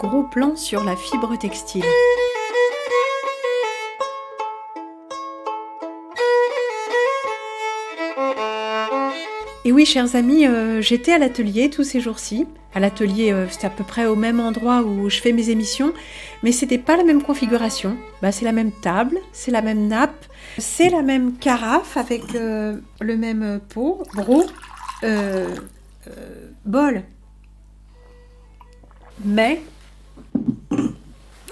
gros plan sur la fibre textile. Et oui, chers amis, j'étais à l'atelier tous ces jours-ci. À l'atelier, c'était à peu près au même endroit où je fais mes émissions, mais c'était pas la même configuration. C'est la même table, c'est la même nappe, c'est la même carafe avec le même pot, bol. Mais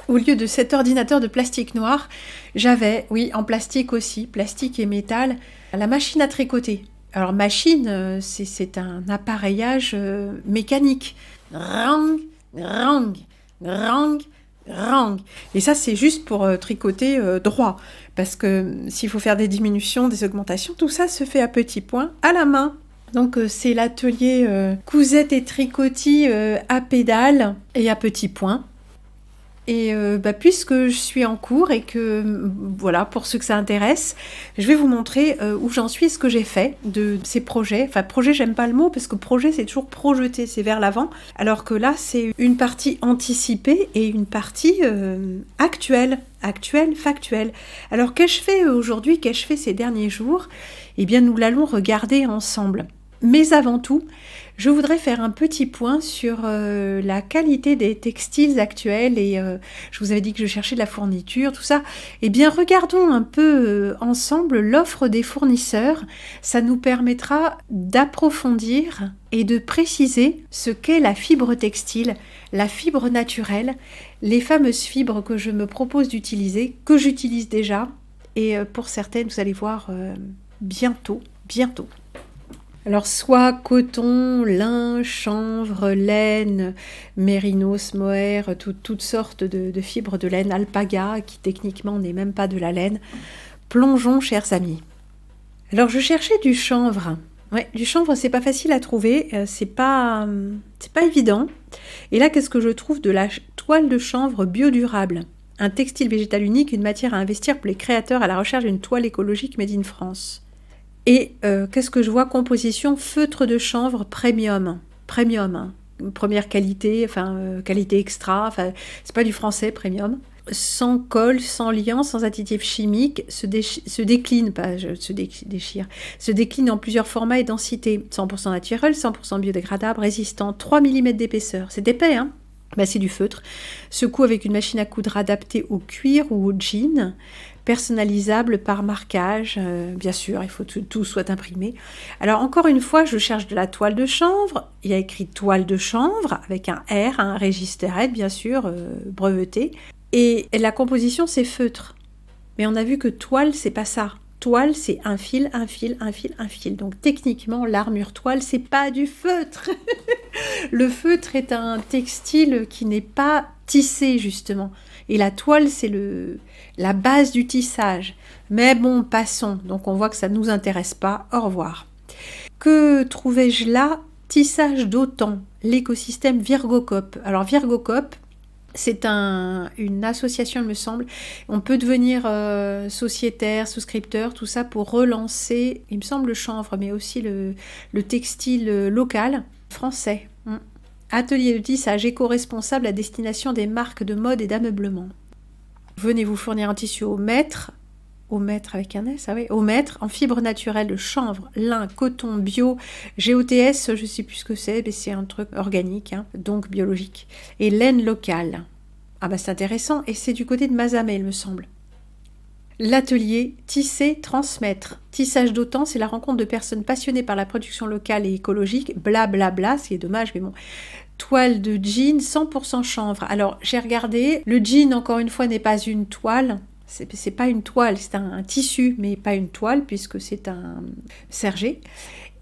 au lieu de cet ordinateur de plastique noir, j'avais, oui, en plastique aussi, plastique et métal, la machine à tricoter. Alors machine, c'est un appareillage mécanique. Rang, rang, rang, rang. Et ça, c'est juste pour tricoter droit. Parce que s'il faut faire des diminutions, des augmentations, tout ça se fait à petits points, à la main. Donc c'est l'atelier cousette et tricotis à pédale et à petits points. Et puisque je suis en cours et que, voilà, pour ceux que ça intéresse, je vais vous montrer où j'en suis, ce que j'ai fait de ces projets. Enfin, projet, j'aime pas le mot, parce que projet, c'est toujours projeté, c'est vers l'avant. Alors que là, c'est une partie anticipée et une partie actuelle, factuelle. Alors, qu'ai-je fait aujourd'hui, qu'ai-je fait ces derniers jours ? Eh bien, nous l'allons regarder ensemble. Mais avant tout, je voudrais faire un petit point sur la qualité des textiles actuels et je vous avais dit que je cherchais de la fourniture, tout ça. Eh bien, regardons un peu ensemble l'offre des fournisseurs. Ça nous permettra d'approfondir et de préciser ce qu'est la fibre textile, la fibre naturelle, les fameuses fibres que je me propose d'utiliser, que j'utilise déjà et pour certaines, vous allez voir bientôt. Alors, soit coton, lin, chanvre, laine, mérinos, mohair, toutes sortes de fibres de laine, alpaga, qui techniquement n'est même pas de la laine. Plongeons, chers amis. Alors, je cherchais du chanvre. Ouais, du chanvre, c'est pas facile à trouver, c'est pas évident. Et là, qu'est-ce que je trouve ? De la toile de chanvre biodurable. Un textile végétal unique, une matière à investir pour les créateurs à la recherche d'une toile écologique made in France. Et qu'est-ce que je vois ? Composition feutre de chanvre premium, première qualité, qualité extra, c'est pas du français premium, sans colle, sans liant, sans additifs chimiques, se décline en plusieurs formats et densités, 100% naturel, 100% biodégradable, résistant, 3 mm d'épaisseur, c'est épais, hein ? C'est du feutre, se coud avec une machine à coudre adaptée au cuir ou au jean, personnalisable par marquage, bien sûr, il faut que tout soit imprimé. Alors encore une fois, je cherche de la toile de chanvre, il y a écrit toile de chanvre, avec un R, un registre R, bien sûr, breveté, et la composition c'est feutre. Mais on a vu que toile, c'est pas ça. Toile, c'est un fil. Donc techniquement, l'armure toile, c'est pas du feutre. Le feutre est un textile qui n'est pas tissé, justement. Et la toile, c'est la base du tissage. Mais bon, passons. Donc on voit que ça ne nous intéresse pas. Au revoir. Que trouvais-je là ? Tissage d'autan, l'écosystème Virgocop. Alors Virgocop, c'est une association, il me semble. On peut devenir sociétaire, souscripteur, tout ça pour relancer, il me semble, le chanvre, mais aussi le textile local, français. Atelier de tissage éco-responsable à destination des marques de mode et d'ameublement. Venez vous fournir un tissu au mètre avec un S, au mètre, en fibre naturelle de chanvre, lin, coton, bio, GOTS, je ne sais plus ce que c'est, mais c'est un truc organique, donc biologique, et laine locale. C'est intéressant, et c'est du côté de Mazamet, il me semble. L'atelier tisser, transmettre. Tissage d'autan, c'est la rencontre de personnes passionnées par la production locale et écologique, blablabla, ce qui est dommage, mais bon. Toile de jean, 100% chanvre. Alors, j'ai regardé, le jean, encore une fois, n'est pas une toile. C'est pas une toile, c'est un tissu, mais pas une toile, puisque c'est un sergé.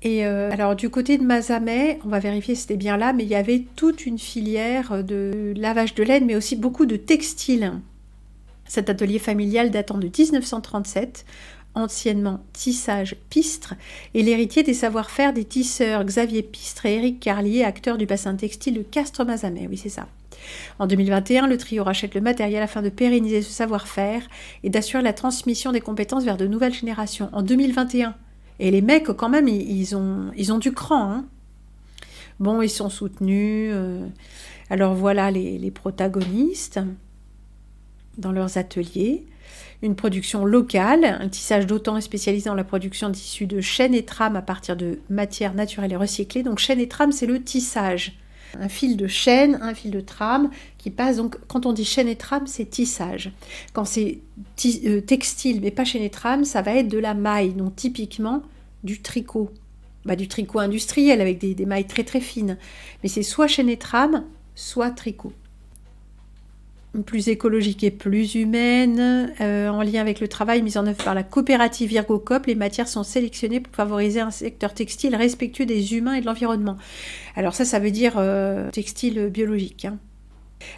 Et alors, du côté de Mazamet, on va vérifier si c'était bien là, mais il y avait toute une filière de lavage de laine, mais aussi beaucoup de textiles. Cet atelier familial datant de 1937, anciennement Tissage Pistre, est l'héritier des savoir-faire des tisseurs Xavier Pistre et Éric Carlier, acteurs du bassin textile de Castres-Mazamet. Oui, c'est ça. En 2021, le trio rachète le matériel afin de pérenniser ce savoir-faire et d'assurer la transmission des compétences vers de nouvelles générations. En 2021. Et les mecs, quand même, ils ont du cran. Bon, ils sont soutenus. Alors voilà les protagonistes dans leurs ateliers. Une production locale, un tissage d'autant est spécialisé dans la production de tissus de chêne et trame à partir de matières naturelles et recyclées. Donc chêne et trame, c'est le tissage. Un fil de chêne, un fil de trame qui passe. Donc quand on dit chêne et trame, c'est tissage. Quand c'est textile, mais pas chêne et trame, ça va être de la maille. Donc typiquement du tricot. Du tricot industriel avec des mailles très très fines. Mais c'est soit chêne et trame, soit tricot. Plus écologique et plus humaine, en lien avec le travail mis en œuvre par la coopérative Virgocop, les matières sont sélectionnées pour favoriser un secteur textile respectueux des humains et de l'environnement. Alors ça veut dire textile biologique.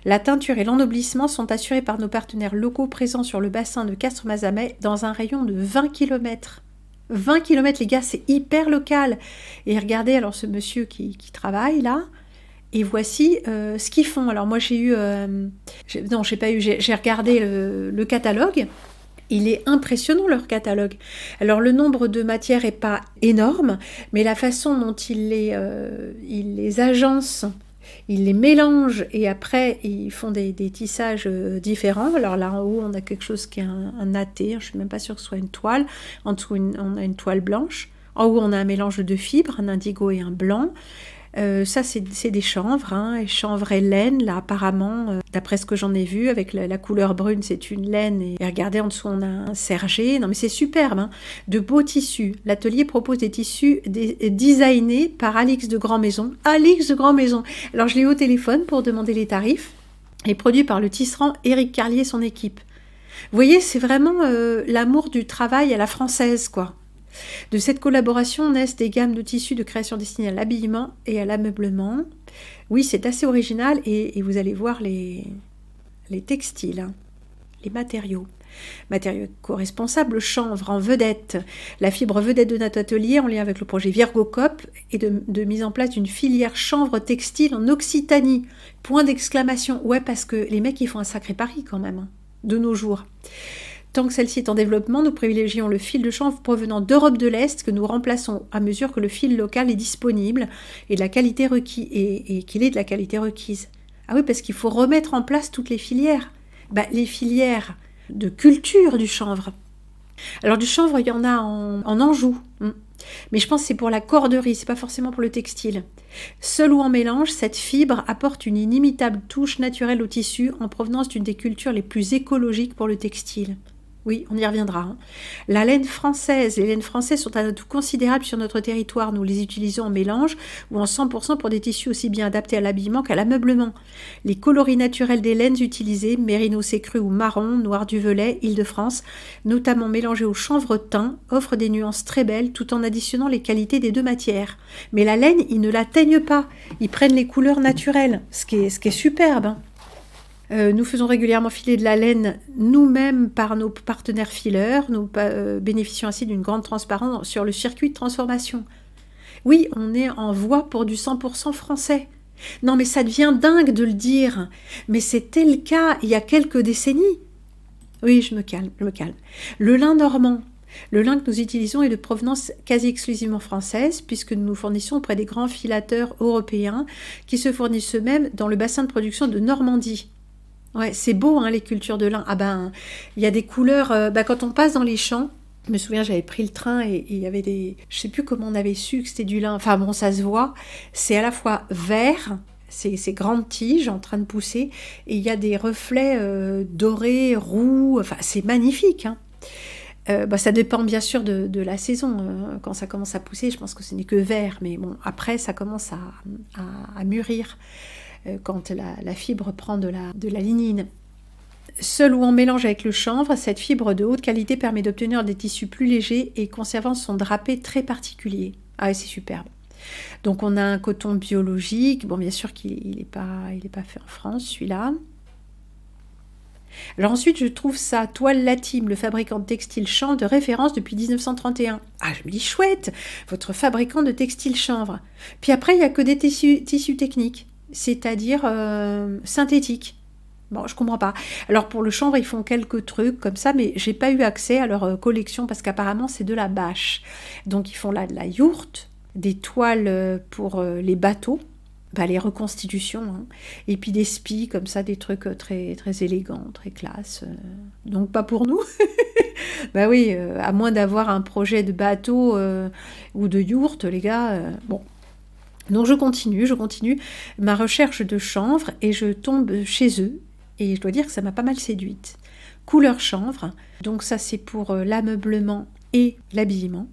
La teinture et l'ennoblissement sont assurés par nos partenaires locaux présents sur le bassin de Castres-Mazamet dans un rayon de 20 km. 20 km les gars, c'est hyper local. Et regardez alors ce monsieur qui travaille là, et voici ce qu'ils font. Alors moi j'ai regardé le catalogue. Il est impressionnant leur catalogue. Alors le nombre de matières est pas énorme, mais la façon dont il les agence, il les mélange et après ils font des tissages différents. Alors là en haut on a quelque chose qui est un natté, je ne suis même pas sûre que ce soit une toile. En dessous on a une toile blanche. En haut on a un mélange de fibres, un indigo et un blanc. Ça, c'est des chanvres, et chanvre et laine, là, apparemment, d'après ce que j'en ai vu, avec la couleur brune, c'est une laine, et regardez, en dessous, on a un sergé. Non, mais c'est superbe, de beaux tissus. L'atelier propose des tissus designés par Alix de Grand Maison. Alix de Grand Maison. Alors, je l'ai eu au téléphone pour demander les tarifs, et produit par le tisserand Éric Carlier et son équipe. Vous voyez, c'est vraiment l'amour du travail à la française, quoi. De cette collaboration naissent des gammes de tissus de création destinées à l'habillement et à l'ameublement. Oui, c'est assez original et vous allez voir les textiles, les matériaux. Matériaux co-responsables, le chanvre en vedette, la fibre vedette de notre atelier en lien avec le projet Virgocop et de mise en place d'une filière chanvre textile en Occitanie. Point d'exclamation. Ouais, parce que les mecs, ils font un sacré pari quand même, de nos jours. Tant que celle-ci est en développement, nous privilégions le fil de chanvre provenant d'Europe de l'Est que nous remplaçons à mesure que le fil local est disponible et, de la qualité et qu'il est de la qualité requise. Ah oui, parce qu'il faut remettre en place toutes les filières. Les filières de culture du chanvre. Alors du chanvre, il y en a en Anjou. Mais je pense que c'est pour la corderie, c'est pas forcément pour le textile. Seule ou en mélange, cette fibre apporte une inimitable touche naturelle au tissu en provenance d'une des cultures les plus écologiques pour le textile. Oui, on y reviendra. Les laines françaises sont un atout considérable sur notre territoire. Nous les utilisons en mélange ou en 100% pour des tissus aussi bien adaptés à l'habillement qu'à l'ameublement. Les coloris naturels des laines utilisées, mérinos écru ou marron, noir du Velay, Île-de-France, notamment mélangés au chanvre teint, offrent des nuances très belles tout en additionnant les qualités des deux matières. Mais la laine, ils ne la teignent pas. Ils prennent les couleurs naturelles, ce qui est superbe. Nous faisons régulièrement filer de la laine nous-mêmes par nos partenaires fileurs. Nous bénéficions ainsi d'une grande transparence sur le circuit de transformation. Oui, on est en voie pour du 100% français. Non, mais ça devient dingue de le dire. Mais c'était le cas il y a quelques décennies. Oui, je me calme. Le lin normand. Le lin que nous utilisons est de provenance quasi exclusivement française, puisque nous nous fournissons auprès des grands filateurs européens qui se fournissent eux-mêmes dans le bassin de production de Normandie. Ouais, c'est beau, les cultures de lin. Il y a des couleurs. Quand on passe dans les champs, je me souviens, j'avais pris le train et il y avait des. Je sais plus comment on avait su que c'était du lin. Enfin bon, ça se voit. C'est à la fois vert, ces grandes tiges en train de pousser, et il y a des reflets dorés, roux. Enfin, c'est magnifique. Ça dépend bien sûr de la saison. Quand ça commence à pousser, je pense que ce n'est que vert. Mais bon, après, ça commence à mûrir. Quand la fibre prend de la lignine. Seule ou en mélange avec le chanvre, cette fibre de haute qualité permet d'obtenir des tissus plus légers et conservant son drapé très particulier. Ah ouais, c'est superbe. Donc on a un coton biologique. Bon, bien sûr qu'il n'est pas fait en France, celui-là. Alors ensuite, je trouve ça Toile Latime, le fabricant de textile chanvre de référence depuis 1931. Ah, je me dis chouette, votre fabricant de textile chanvre. Puis après, il n'y a que des tissus techniques. C'est-à-dire synthétique. Bon, je comprends pas. Alors pour le chanvre, ils font quelques trucs comme ça, mais j'ai pas eu accès à leur collection parce qu'apparemment c'est de la bâche. Donc ils font là de la yourte, des toiles pour les bateaux. les reconstitutions, hein. Et puis des spies comme ça, des trucs très, très élégants, très classe. Donc pas pour nous. Bah oui, à moins d'avoir un projet de bateau ou de yourte, les gars. Bon. Donc je continue ma recherche de chanvre et je tombe chez eux. Et je dois dire que ça m'a pas mal séduite. Couleur chanvre, donc ça c'est pour l'ameublement et l'habillement.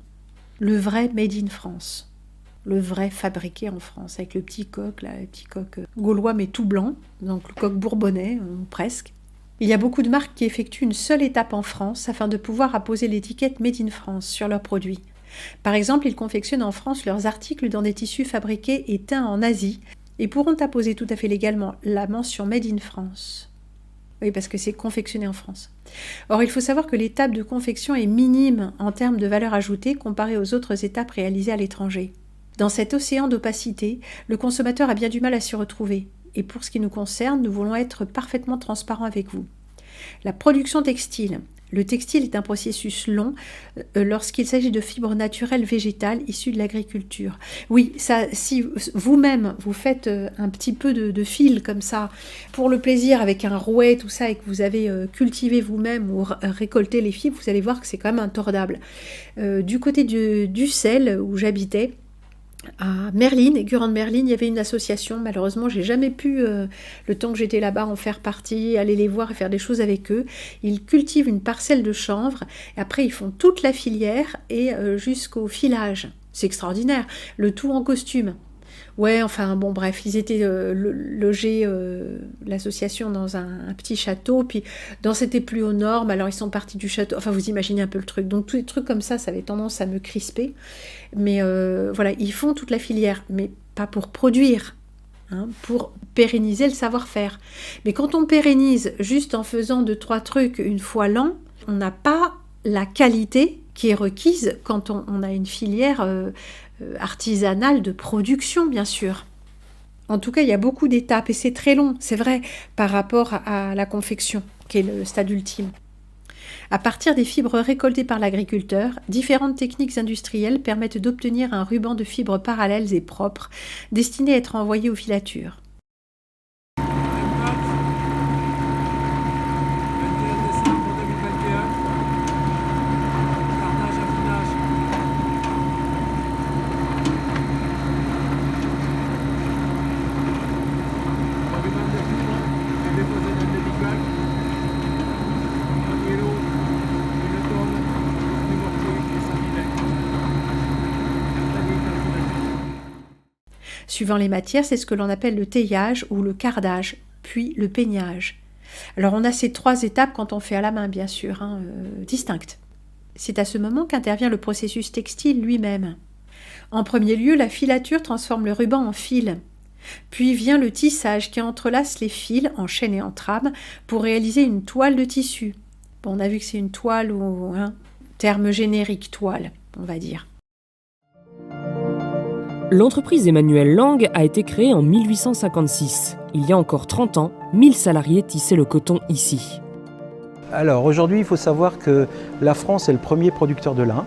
Le vrai made in France. Le vrai fabriqué en France, avec le petit coq gaulois mais tout blanc, donc le coq bourbonnais, presque. Il y a beaucoup de marques qui effectuent une seule étape en France afin de pouvoir apposer l'étiquette Made in France sur leurs produits. Par exemple, ils confectionnent en France leurs articles dans des tissus fabriqués et teints en Asie et pourront apposer tout à fait légalement la mention Made in France. Oui, parce que c'est confectionné en France. Or, il faut savoir que l'étape de confection est minime en termes de valeur ajoutée comparée aux autres étapes réalisées à l'étranger. Dans cet océan d'opacité, le consommateur a bien du mal à s'y retrouver. Et pour ce qui nous concerne, nous voulons être parfaitement transparents avec vous. La production textile. Le textile est un processus long lorsqu'il s'agit de fibres naturelles végétales issues de l'agriculture. Oui, ça, si vous-même vous faites un petit peu de fil comme ça pour le plaisir avec un rouet, tout ça, et que vous avez cultivé vous-même ou récolté les fibres, vous allez voir que c'est quand même intordable. Du côté du sel où j'habitais, à Merline, Guérande-Merline, il y avait une association. Malheureusement, j'ai jamais pu, le temps que j'étais là-bas, en faire partie, aller les voir et faire des choses avec eux. Ils cultivent une parcelle de chanvre, et après ils font toute la filière et jusqu'au filage. C'est extraordinaire, le tout en costume. Ouais, enfin bon, bref, ils étaient logés, l'association, dans un petit château, puis c'était plus aux normes, alors ils sont partis du château, enfin vous imaginez un peu le truc, donc tous les trucs comme ça avait tendance à me crisper, mais voilà, ils font toute la filière, mais pas pour produire, hein, pour pérenniser le savoir-faire. Mais quand on pérennise juste en faisant 2-3 trucs une fois l'an, on n'a pas la qualité qui est requise quand on a une filière artisanale de production, bien sûr. En tout cas, il y a beaucoup d'étapes et c'est très long, c'est vrai, par rapport à la confection, qui est le stade ultime. À partir des fibres récoltées par l'agriculteur, différentes techniques industrielles permettent d'obtenir un ruban de fibres parallèles et propres, destiné à être envoyé aux filatures. Suivant les matières, c'est ce que l'on appelle le taillage ou le cardage, puis le peignage. Alors on a ces 3 étapes quand on fait à la main, bien sûr, distinctes. C'est à ce moment qu'intervient le processus textile lui-même. En premier lieu, la filature transforme le ruban en fil. Puis vient le tissage qui entrelace les fils en chaîne et en trame pour réaliser une toile de tissu. Bon, on a vu que c'est une toile ou terme générique, toile, on va dire. L'entreprise Emmanuel Lang a été créée en 1856. Il y a encore 30 ans, 1000 salariés tissaient le coton ici. Alors aujourd'hui, il faut savoir que la France est le premier producteur de lin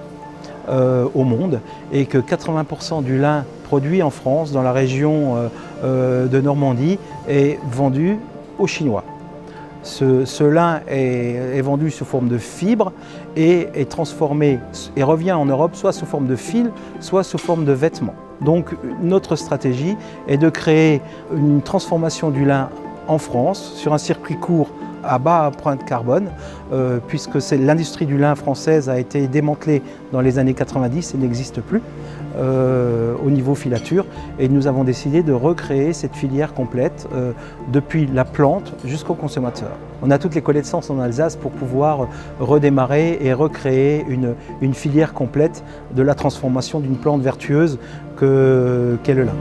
au monde et que 80% du lin produit en France, dans la région de Normandie, est vendu aux Chinois. Ce lin est vendu sous forme de fibre et est transformé et revient en Europe soit sous forme de fil, soit sous forme de vêtements. Donc notre stratégie est de créer une transformation du lin en France sur un circuit court à bas empreinte carbone, puisque l'industrie du lin française a été démantelée dans les années 90 et n'existe plus au niveau filature. Et nous avons décidé de recréer cette filière complète depuis la plante jusqu'au consommateur. On a toutes les connaissances en Alsace pour pouvoir redémarrer et recréer une filière complète de la transformation d'une plante vertueuse qu'est le lin.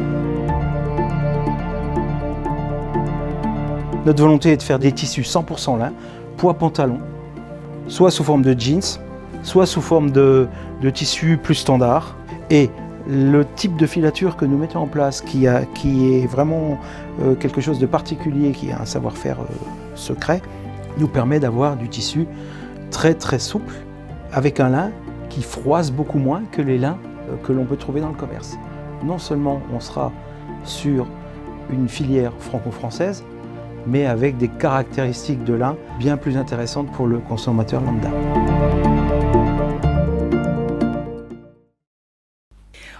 Notre volonté est de faire des tissus 100% lin, poids pantalon, soit sous forme de jeans, soit sous forme de tissu plus standard. Et le type de filature que nous mettons en place, qui est vraiment quelque chose de particulier, qui a un savoir-faire secret, nous permet d'avoir du tissu très très souple, avec un lin qui froisse beaucoup moins que les lins que l'on peut trouver dans le commerce. Non seulement on sera sur une filière franco-française, mais avec des caractéristiques de lin bien plus intéressantes pour le consommateur lambda.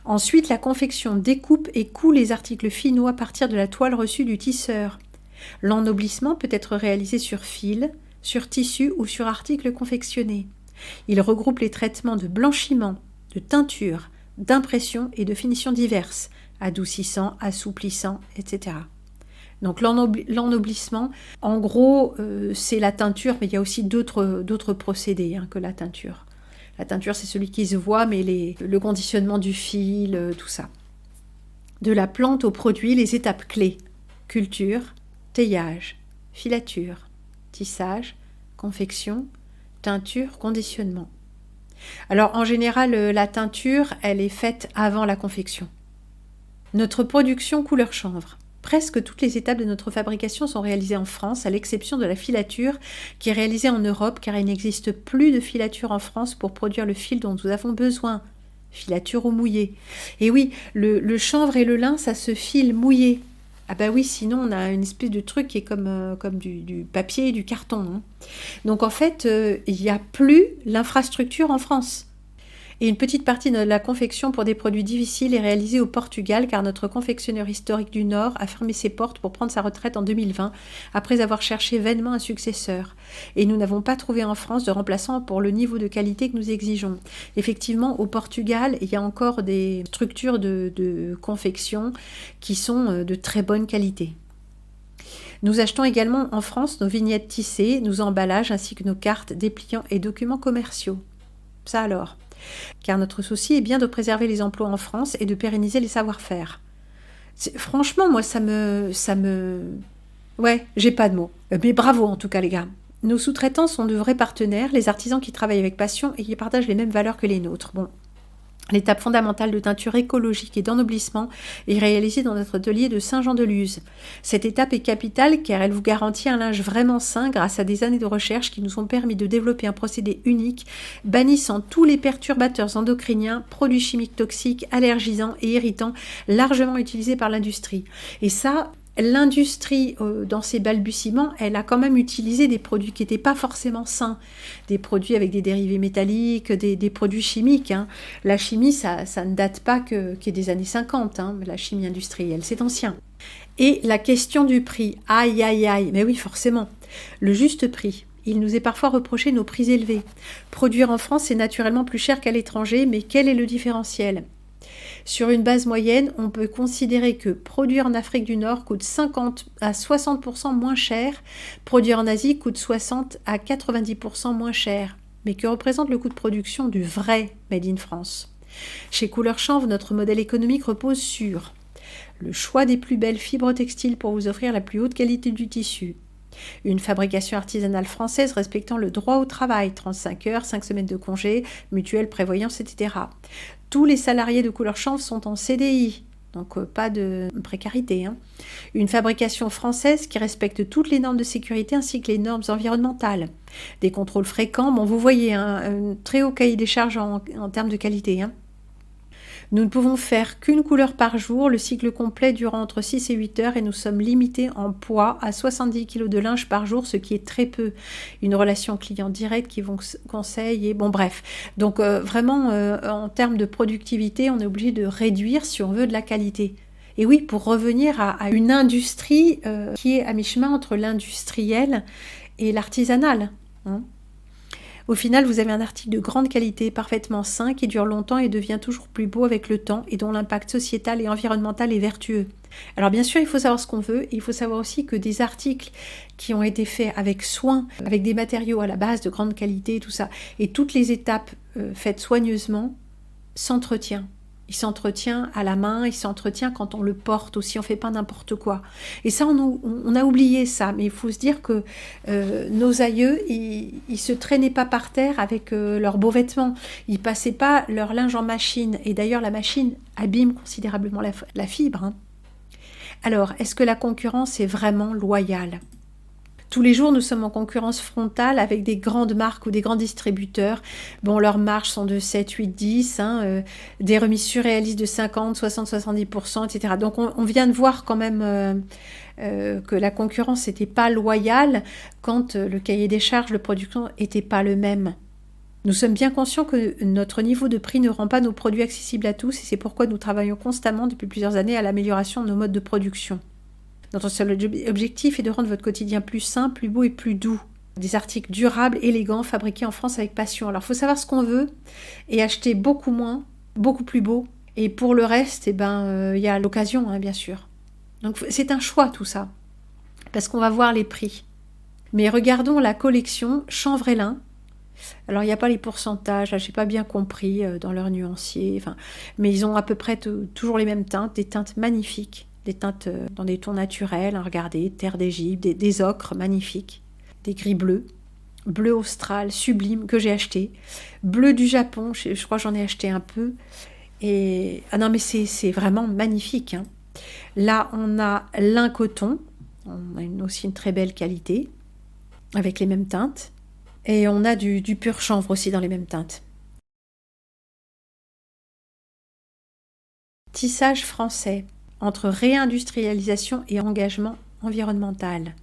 Ensuite, la confection découpe et coud les articles finaux à partir de la toile reçue du tisseur. L'ennoblissement peut être réalisé sur fil, sur tissu ou sur articles confectionnés. Il regroupe les traitements de blanchiment, de teinture, d'impression et de finitions diverses, adoucissant, assouplissant, etc. Donc l'ennoblissement, en gros, c'est la teinture, mais il y a aussi d'autres procédés que la teinture. La teinture, c'est celui qui se voit, mais le conditionnement du fil, tout ça. De la plante au produit, les étapes clés. Culture, teillage, filature, tissage, confection, teinture, conditionnement. Alors, en général, la teinture, elle est faite avant la confection. Notre production couleur chanvre. Presque toutes les étapes de notre fabrication sont réalisées en France, à l'exception de la filature, qui est réalisée en Europe, car il n'existe plus de filature en France pour produire le fil dont nous avons besoin. Filature au mouillé. Et oui, le chanvre et le lin, ça se file mouillé. Ah bah oui, sinon on a une espèce de truc qui est comme du papier et du carton. Donc en fait, il n'y a plus l'infrastructure en France. Et une petite partie de la confection pour des produits difficiles est réalisée au Portugal, car notre confectionneur historique du Nord a fermé ses portes pour prendre sa retraite en 2020, après avoir cherché vainement un successeur. Et nous n'avons pas trouvé en France de remplaçant pour le niveau de qualité que nous exigeons. Effectivement, au Portugal, il y a encore des structures de confection qui sont de très bonne qualité. Nous achetons également en France nos vignettes tissées, nos emballages ainsi que nos cartes, dépliants et documents commerciaux. Ça alors. Car notre souci est bien de préserver les emplois en France et de pérenniser les savoir-faire. Franchement, moi, ça me... Ouais, j'ai pas de mots. Mais bravo en tout cas, les gars. Nos sous-traitants sont de vrais partenaires, les artisans qui travaillent avec passion et qui partagent les mêmes valeurs que les nôtres. Bon. L'étape fondamentale de teinture écologique et d'ennoblissement est réalisée dans notre atelier de Saint-Jean-de-Luz. Cette étape est capitale car elle vous garantit un linge vraiment sain grâce à des années de recherche qui nous ont permis de développer un procédé unique, bannissant tous les perturbateurs endocriniens, produits chimiques toxiques, allergisants et irritants largement utilisés par l'industrie. Et ça, l'industrie, dans ses balbutiements, elle a quand même utilisé des produits qui n'étaient pas forcément sains, des produits avec des dérivés métalliques, des produits chimiques. La chimie, ça ne date pas qu'est des années 50, la chimie industrielle, c'est ancien. Et la question du prix, aïe, mais oui, forcément, le juste prix. Il nous est parfois reproché nos prix élevés. Produire en France, c'est naturellement plus cher qu'à l'étranger, mais quel est le différentiel ? Sur une base moyenne, on peut considérer que produire en Afrique du Nord coûte 50 à 60% moins cher, produire en Asie coûte 60 à 90% moins cher, mais que représente le coût de production du vrai Made in France. Chez Couleur Chanvre, notre modèle économique repose sur le choix des plus belles fibres textiles pour vous offrir la plus haute qualité du tissu, une fabrication artisanale française respectant le droit au travail, 35 heures, 5 semaines de congé, mutuelle, prévoyance, etc. Tous les salariés de Couleur Chanvre sont en CDI, donc pas de précarité. Une fabrication française qui respecte toutes les normes de sécurité ainsi que les normes environnementales. Des contrôles fréquents, vous voyez, un très haut cahier des charges en termes de qualité. Nous ne pouvons faire qu'une couleur par jour, le cycle complet durant entre 6 et 8 heures et nous sommes limités en poids à 70 kg de linge par jour, ce qui est très peu. Une relation client directe qui vous conseille et bon bref. Donc vraiment en termes de productivité, on est obligé de réduire si on veut de la qualité. Et oui, pour revenir à une industrie qui est à mi-chemin entre l'industriel et l'artisanal. Au final, vous avez un article de grande qualité, parfaitement sain, qui dure longtemps et devient toujours plus beau avec le temps et dont l'impact sociétal et environnemental est vertueux. Alors bien sûr, il faut savoir ce qu'on veut et il faut savoir aussi que des articles qui ont été faits avec soin, avec des matériaux à la base de grande qualité, tout ça, et toutes les étapes faites soigneusement, s'entretient. Il s'entretient à la main, il s'entretient quand on le porte aussi, on ne fait pas n'importe quoi. Et ça, on a oublié ça, mais il faut se dire que nos aïeux, ils ne se traînaient pas par terre avec leurs beaux vêtements, ils ne passaient pas leur linge en machine, et d'ailleurs la machine abîme considérablement la fibre. Alors, est-ce que la concurrence est vraiment loyale ? Tous les jours, nous sommes en concurrence frontale avec des grandes marques ou des grands distributeurs. Bon, leurs marges sont de 7, 8, 10, des remises surréalistes de 50, 60, 70%, etc. Donc, on vient de voir quand même que la concurrence n'était pas loyale quand le cahier des charges de production n'était pas le même. Nous sommes bien conscients que notre niveau de prix ne rend pas nos produits accessibles à tous et c'est pourquoi nous travaillons constamment depuis plusieurs années à l'amélioration de nos modes de production. Notre seul objectif est de rendre votre quotidien plus simple, plus beau et plus doux. Des articles durables, élégants, fabriqués en France avec passion. Alors, il faut savoir ce qu'on veut et acheter beaucoup moins, beaucoup plus beau. Et pour le reste, y a l'occasion, bien sûr. Donc, c'est un choix, tout ça. Parce qu'on va voir les prix. Mais regardons la collection chanvre et lin. Alors, il n'y a pas les pourcentages, je n'ai pas bien compris dans leur nuancier. Mais ils ont à peu près toujours les mêmes teintes, des teintes magnifiques. Des teintes dans des tons naturels, regardez, terre d'Égypte, des ocres magnifiques, des gris bleus, bleu austral, sublime, que j'ai acheté, bleu du Japon, je crois que j'en ai acheté un peu, et non mais c'est vraiment magnifique. Là, on a lin coton, on a aussi une très belle qualité, avec les mêmes teintes, et on a du pur chanvre aussi dans les mêmes teintes. Tissage français. Entre réindustrialisation et engagement environnemental.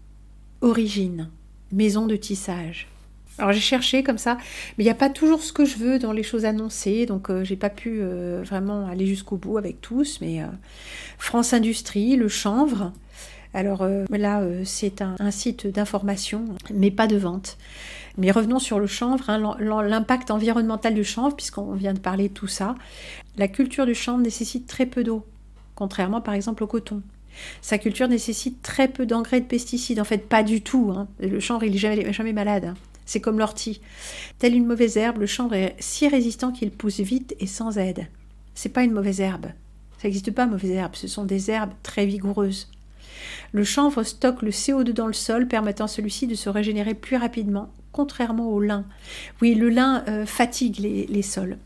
Origine, maison de tissage. Alors j'ai cherché comme ça, mais il n'y a pas toujours ce que je veux dans les choses annoncées, donc j'ai pas pu vraiment aller jusqu'au bout avec tous, mais France Industrie, le chanvre. Alors là, c'est un site d'information, mais pas de vente. Mais revenons sur le chanvre, l'impact environnemental du chanvre, puisqu'on vient de parler de tout ça. La culture du chanvre nécessite très peu d'eau. Contrairement par exemple au coton. Sa culture nécessite très peu d'engrais et de pesticides, en fait pas du tout. Le chanvre il n'est jamais malade, c'est comme l'ortie. Telle une mauvaise herbe, le chanvre est si résistant qu'il pousse vite et sans aide. C'est pas une mauvaise herbe, ça n'existe pas mauvaise herbe, ce sont des herbes très vigoureuses. Le chanvre stocke le CO2 dans le sol, permettant à celui-ci de se régénérer plus rapidement, contrairement au lin. Oui, le lin fatigue les sols.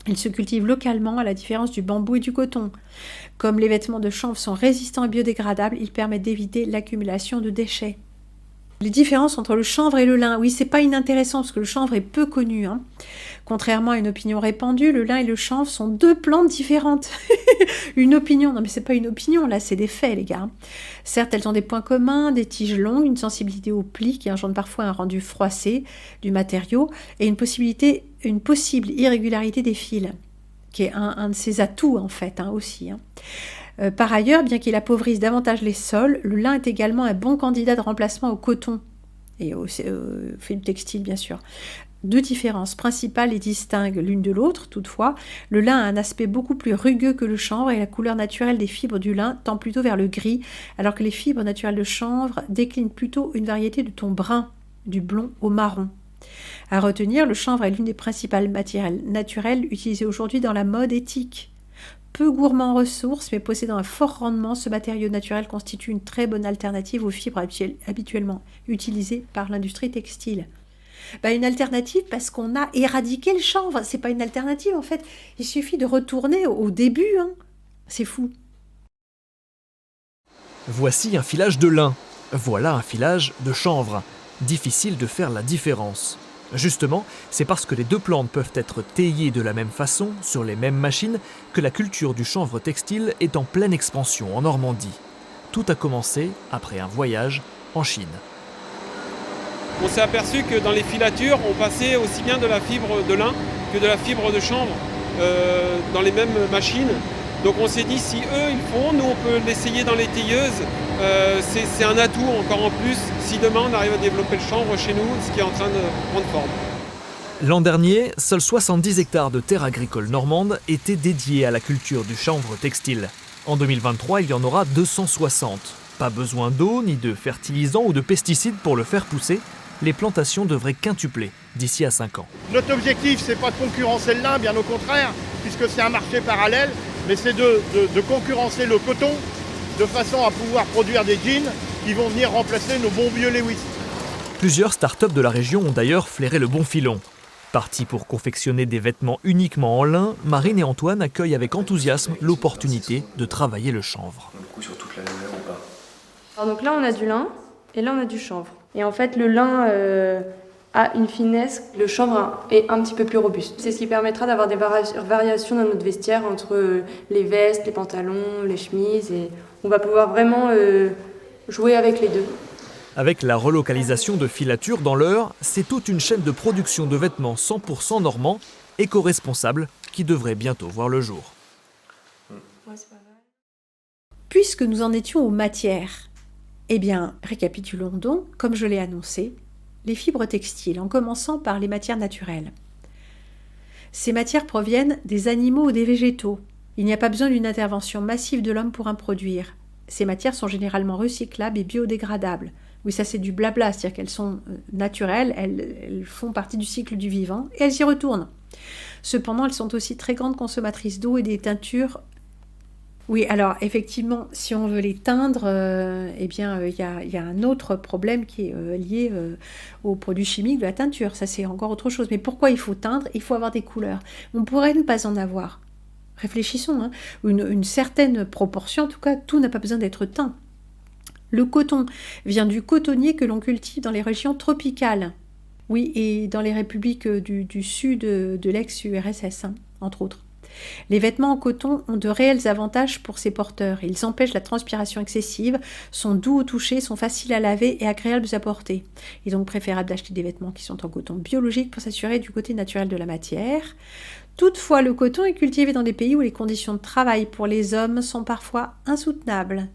Il se cultive localement à la différence du bambou et du coton. Comme les vêtements de chanvre sont résistants et biodégradables, ils permettent d'éviter l'accumulation de déchets. Les différences entre le chanvre et le lin, oui, c'est pas inintéressant parce que le chanvre est peu connu. Contrairement à une opinion répandue, le lin et le chanvre sont deux plantes différentes. Une opinion, non mais c'est pas une opinion, là c'est des faits les gars. Certes, elles ont des points communs, des tiges longues, une sensibilité au pli qui engendre parfois un rendu froissé du matériau et une possible irrégularité des fils, qui est un de ses atouts en fait aussi. Par ailleurs, bien qu'il appauvrisse davantage les sols, le lin est également un bon candidat de remplacement au coton et au fil textile bien sûr. Deux différences principales les distinguent l'une de l'autre, toutefois. Le lin a un aspect beaucoup plus rugueux que le chanvre et la couleur naturelle des fibres du lin tend plutôt vers le gris, alors que les fibres naturelles de chanvre déclinent plutôt une variété de tons bruns, du blond au marron. À retenir, le chanvre est l'une des principales matières naturelles utilisées aujourd'hui dans la mode éthique. Peu gourmand en ressources, mais possédant un fort rendement, ce matériau naturel constitue une très bonne alternative aux fibres habituellement utilisées par l'industrie textile. Une alternative parce qu'on a éradiqué le chanvre. C'est pas une alternative en fait. Il suffit de retourner au début. C'est fou. Voici un filage de lin. Voilà un filage de chanvre. Difficile de faire la différence. Justement, c'est parce que les deux plantes peuvent être taillées de la même façon, sur les mêmes machines, que la culture du chanvre textile est en pleine expansion en Normandie. Tout a commencé après un voyage en Chine. On s'est aperçu que dans les filatures, on passait aussi bien de la fibre de lin que de la fibre de chanvre dans les mêmes machines. Donc on s'est dit, si eux ils font, nous on peut l'essayer dans les tailleuses. C'est un atout encore en plus, si demain on arrive à développer le chanvre chez nous, ce qui est en train de prendre forme. L'an dernier, seuls 70 hectares de terres agricoles normandes étaient dédiés à la culture du chanvre textile. En 2023, il y en aura 260. Pas besoin d'eau, ni de fertilisants ou de pesticides pour le faire pousser. Les plantations devraient quintupler d'ici à 5 ans. Notre objectif, c'est pas de concurrencer le lin, bien au contraire, puisque c'est un marché parallèle, mais c'est de concurrencer le coton de façon à pouvoir produire des jeans qui vont venir remplacer nos bons vieux Lewis. Plusieurs startups de la région ont d'ailleurs flairé le bon filon. Partis pour confectionner des vêtements uniquement en lin, Marine et Antoine accueillent avec enthousiasme l'opportunité de travailler le chanvre. Alors donc là on a du lin et là on a du chanvre. Et en fait, le lin a une finesse, le chanvre est un petit peu plus robuste. C'est ce qui permettra d'avoir des variations dans notre vestiaire entre les vestes, les pantalons, les chemises. Et on va pouvoir vraiment jouer avec les deux. Avec la relocalisation de filatures dans l'Eure, c'est toute une chaîne de production de vêtements 100% normands, éco-responsables, qui devrait bientôt voir le jour. Puisque nous en étions aux matières, eh bien, récapitulons donc, comme je l'ai annoncé, les fibres textiles, en commençant par les matières naturelles. Ces matières proviennent des animaux ou des végétaux. Il n'y a pas besoin d'une intervention massive de l'homme pour en produire. Ces matières sont généralement recyclables et biodégradables. Oui, ça c'est du blabla, c'est-à-dire qu'elles sont naturelles, elles font partie du cycle du vivant et elles y retournent. Cependant, elles sont aussi très grandes consommatrices d'eau et des teintures. Oui, alors effectivement, si on veut les teindre, il y a un autre problème qui est lié aux produits chimiques de la teinture. Ça, c'est encore autre chose. Mais pourquoi il faut teindre ? Il faut avoir des couleurs. On pourrait ne pas en avoir. Réfléchissons, hein. Une certaine proportion, en tout cas, tout n'a pas besoin d'être teint. Le coton vient du cotonnier que l'on cultive dans les régions tropicales. Oui, et dans les républiques du sud de l'ex-URSS, hein, entre autres. Les vêtements en coton ont de réels avantages pour ses porteurs. Ils empêchent la transpiration excessive, sont doux au toucher, sont faciles à laver et agréables à porter. Il est donc préférable d'acheter des vêtements qui sont en coton biologique pour s'assurer du côté naturel de la matière. Toutefois, le coton est cultivé dans des pays où les conditions de travail pour les hommes sont parfois insoutenables.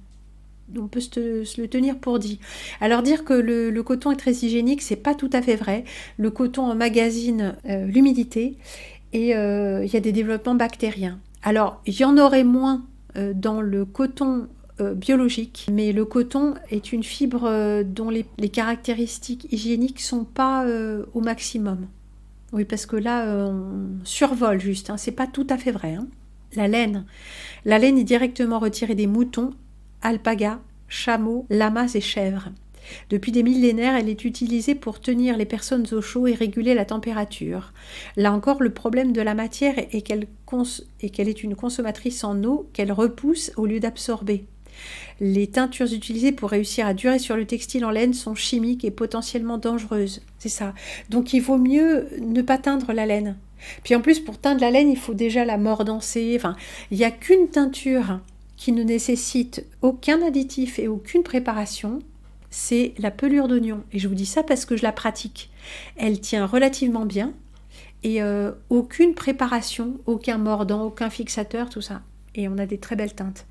On peut se le tenir pour dit. Alors dire que le coton est très hygiénique, c'est pas tout à fait vrai. Le coton emmagasine l'humidité et il y a des développements bactériens. Alors, il y en aurait moins dans le coton biologique, mais le coton est une fibre dont les caractéristiques hygiéniques sont pas au maximum. Oui, parce que là, on survole juste, hein, c'est pas tout à fait vrai. Hein. La laine est directement retirée des moutons, alpagas, chameaux, lamas et chèvres. Depuis des millénaires, elle est utilisée pour tenir les personnes au chaud et réguler la température. Là encore, le problème de la matière est qu'elle est une consommatrice en eau qu'elle repousse au lieu d'absorber. Les teintures utilisées pour réussir à durer sur le textile en laine sont chimiques et potentiellement dangereuses. C'est ça. Donc il vaut mieux ne pas teindre la laine. Puis en plus, pour teindre la laine, il faut déjà la mordancer. Enfin, il n'y a qu'une teinture qui ne nécessite aucun additif et aucune préparation, c'est la pelure d'oignon. Et je vous dis ça parce que je la pratique. Elle tient relativement bien et aucune préparation, aucun mordant, aucun fixateur, tout ça. Et on a des très belles teintes.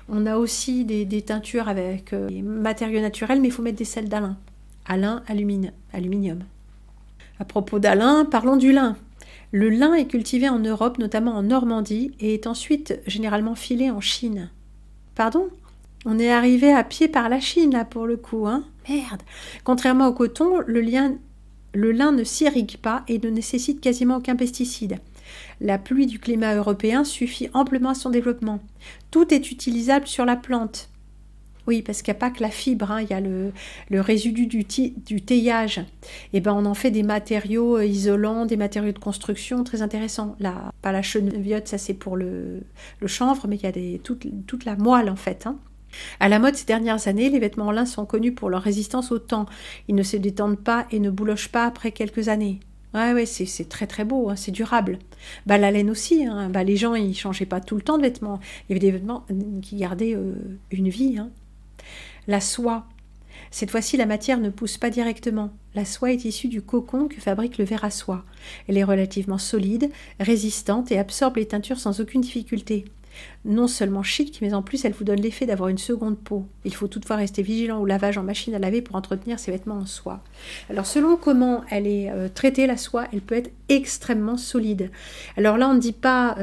On a aussi des teintures avec des matériaux naturels, mais il faut mettre des sels d'Alain. Alain, aluminium. À propos d'Alain, parlons du lin. Le lin est cultivé en Europe, notamment en Normandie, et est ensuite généralement filé en Chine. Pardon ? On est arrivé à pied par la Chine, là, pour le coup, hein ? Merde ! Contrairement au coton, le lin ne s'irrigue pas et ne nécessite quasiment aucun pesticide. La pluie du climat européen suffit amplement à son développement. Tout est utilisable sur la plante. Oui, parce qu'il n'y a pas que la fibre, hein, il y a le résidu du teillage. Et ben, on en fait des matériaux isolants, des matériaux de construction très intéressants. Là, pas la chenoyote, ça c'est pour le chanvre, mais il y a toute la moelle en fait. Hein. À la mode ces dernières années, les vêtements en lin sont connus pour leur résistance au temps. Ils ne se détendent pas et ne boulochent pas après quelques années. Ouais, c'est très très beau, hein, c'est durable. Bah, la laine aussi, hein, bah, les gens ils changeaient pas tout le temps de vêtements. Il y avait des vêtements qui gardaient une vie. Hein. La soie. Cette fois-ci, la matière ne pousse pas directement. La soie est issue du cocon que fabrique le ver à soie. Elle est relativement solide, résistante et absorbe les teintures sans aucune difficulté. Non seulement chic, mais en plus elle vous donne l'effet d'avoir une seconde peau. Il faut toutefois rester vigilant au lavage en machine à laver pour entretenir ses vêtements en soie. Alors selon comment elle est traitée la soie, elle peut être extrêmement solide. Alors là on ne dit pas,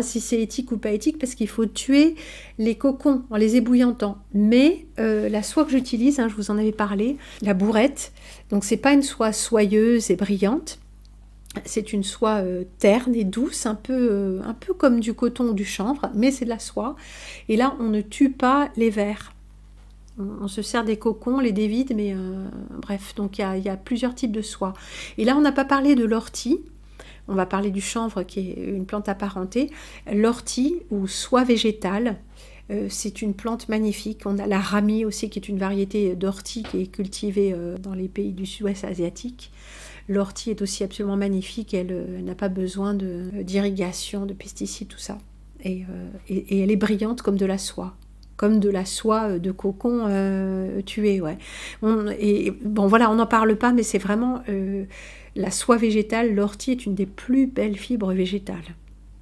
si c'est éthique ou pas éthique parce qu'il faut tuer les cocons en les ébouillantant. Mais la soie que j'utilise, je vous en avais parlé, la bourrette, donc c'est pas une soie soyeuse et brillante. C'est une soie terne et douce, un peu comme du coton ou du chanvre, mais c'est de la soie. Et là, on ne tue pas les vers. On se sert des cocons, on les dévide, mais bref, donc il y a plusieurs types de soie. Et là, on n'a pas parlé de l'ortie. On va parler du chanvre, qui est une plante apparentée. L'ortie, ou soie végétale, C'est une plante magnifique. On a la ramie aussi, qui est une variété d'ortie qui est cultivée dans les pays du sud-ouest asiatique. L'ortie est aussi absolument magnifique. Elle n'a pas besoin d'irrigation, de pesticides, tout ça. Et elle est brillante comme de la soie. Comme de la soie de cocon tuée, ouais. Voilà, on n'en parle pas, mais c'est vraiment la soie végétale. L'ortie est une des plus belles fibres végétales.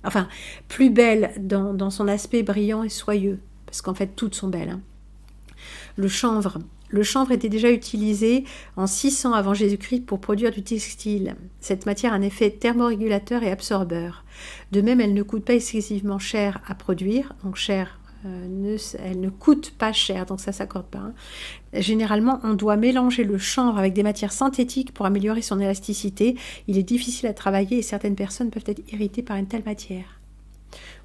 Enfin, plus belle dans son aspect brillant et soyeux, parce qu'en fait, toutes sont belles. Hein. Le chanvre. Le chanvre était déjà utilisé en 600 avant Jésus-Christ pour produire du textile. Cette matière a un effet thermorégulateur et absorbeur. De même, elle ne coûte pas excessivement cher à produire, donc cher. Elle ne coûte pas cher, donc ça ne s'accorde pas. Hein. Généralement, on doit mélanger le chanvre avec des matières synthétiques pour améliorer son élasticité. Il est difficile à travailler et certaines personnes peuvent être irritées par une telle matière.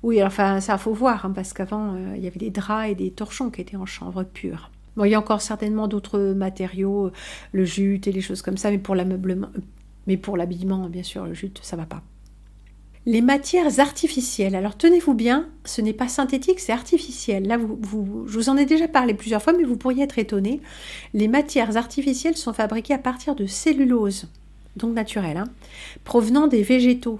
Oui, enfin, ça, faut voir, hein, parce qu'avant, il y avait des draps et des torchons qui étaient en chanvre pur. Bon, il y a encore certainement d'autres matériaux, le jute et les choses comme ça, mais pour l'ameublement, mais pour l'habillement, bien sûr, le jute, ça ne va pas. Les matières artificielles. Alors tenez-vous bien, ce n'est pas synthétique, c'est artificiel. Là, je vous en ai déjà parlé plusieurs fois, mais vous pourriez être étonné. Les matières artificielles sont fabriquées à partir de cellulose, donc naturelle, hein, provenant des végétaux.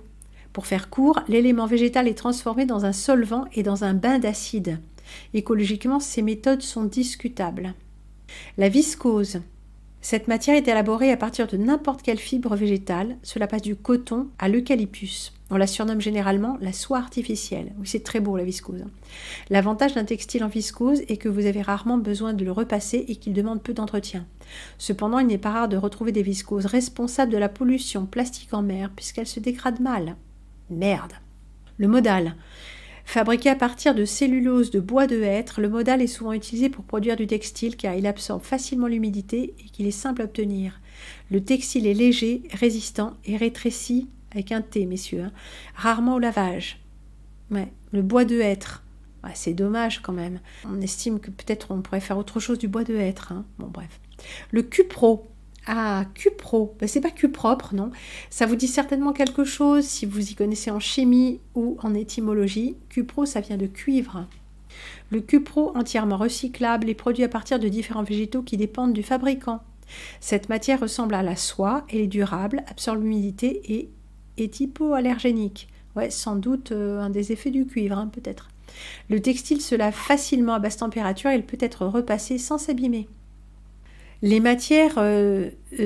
Pour faire court, l'élément végétal est transformé dans un solvant et dans un bain d'acide. Écologiquement, ces méthodes sont discutables. La viscose. Cette matière est élaborée à partir de n'importe quelle fibre végétale. Cela passe du coton à l'eucalyptus. On la surnomme généralement la soie artificielle. Oui, c'est très beau la viscose. L'avantage d'un textile en viscose est que vous avez rarement besoin de le repasser et qu'il demande peu d'entretien. Cependant, il n'est pas rare de retrouver des viscoses responsables de la pollution plastique en mer puisqu'elles se dégradent mal. Merde. Le modal. Fabriqué à partir de cellulose de bois de hêtre, le modal est souvent utilisé pour produire du textile car il absorbe facilement l'humidité et qu'il est simple à obtenir. Le textile est léger, résistant et rétréci avec un T, messieurs, hein, rarement au lavage. Ouais, le bois de hêtre, ouais, c'est dommage quand même. On estime que peut-être on pourrait faire autre chose du bois de hêtre. Hein. Bon, bref. Le cupro. Ah, cupro, ben, c'est pas cupropre, non. Ça vous dit certainement quelque chose si vous y connaissez en chimie ou en étymologie. Cupro, ça vient de cuivre. Le cupro, entièrement recyclable, est produit à partir de différents végétaux qui dépendent du fabricant. Cette matière ressemble à la soie, elle est durable, absorbe l'humidité et est hypoallergénique. Ouais, sans doute un des effets du cuivre, hein, peut-être. Le textile se lave facilement à basse température et il peut être repassé sans s'abîmer. Les matières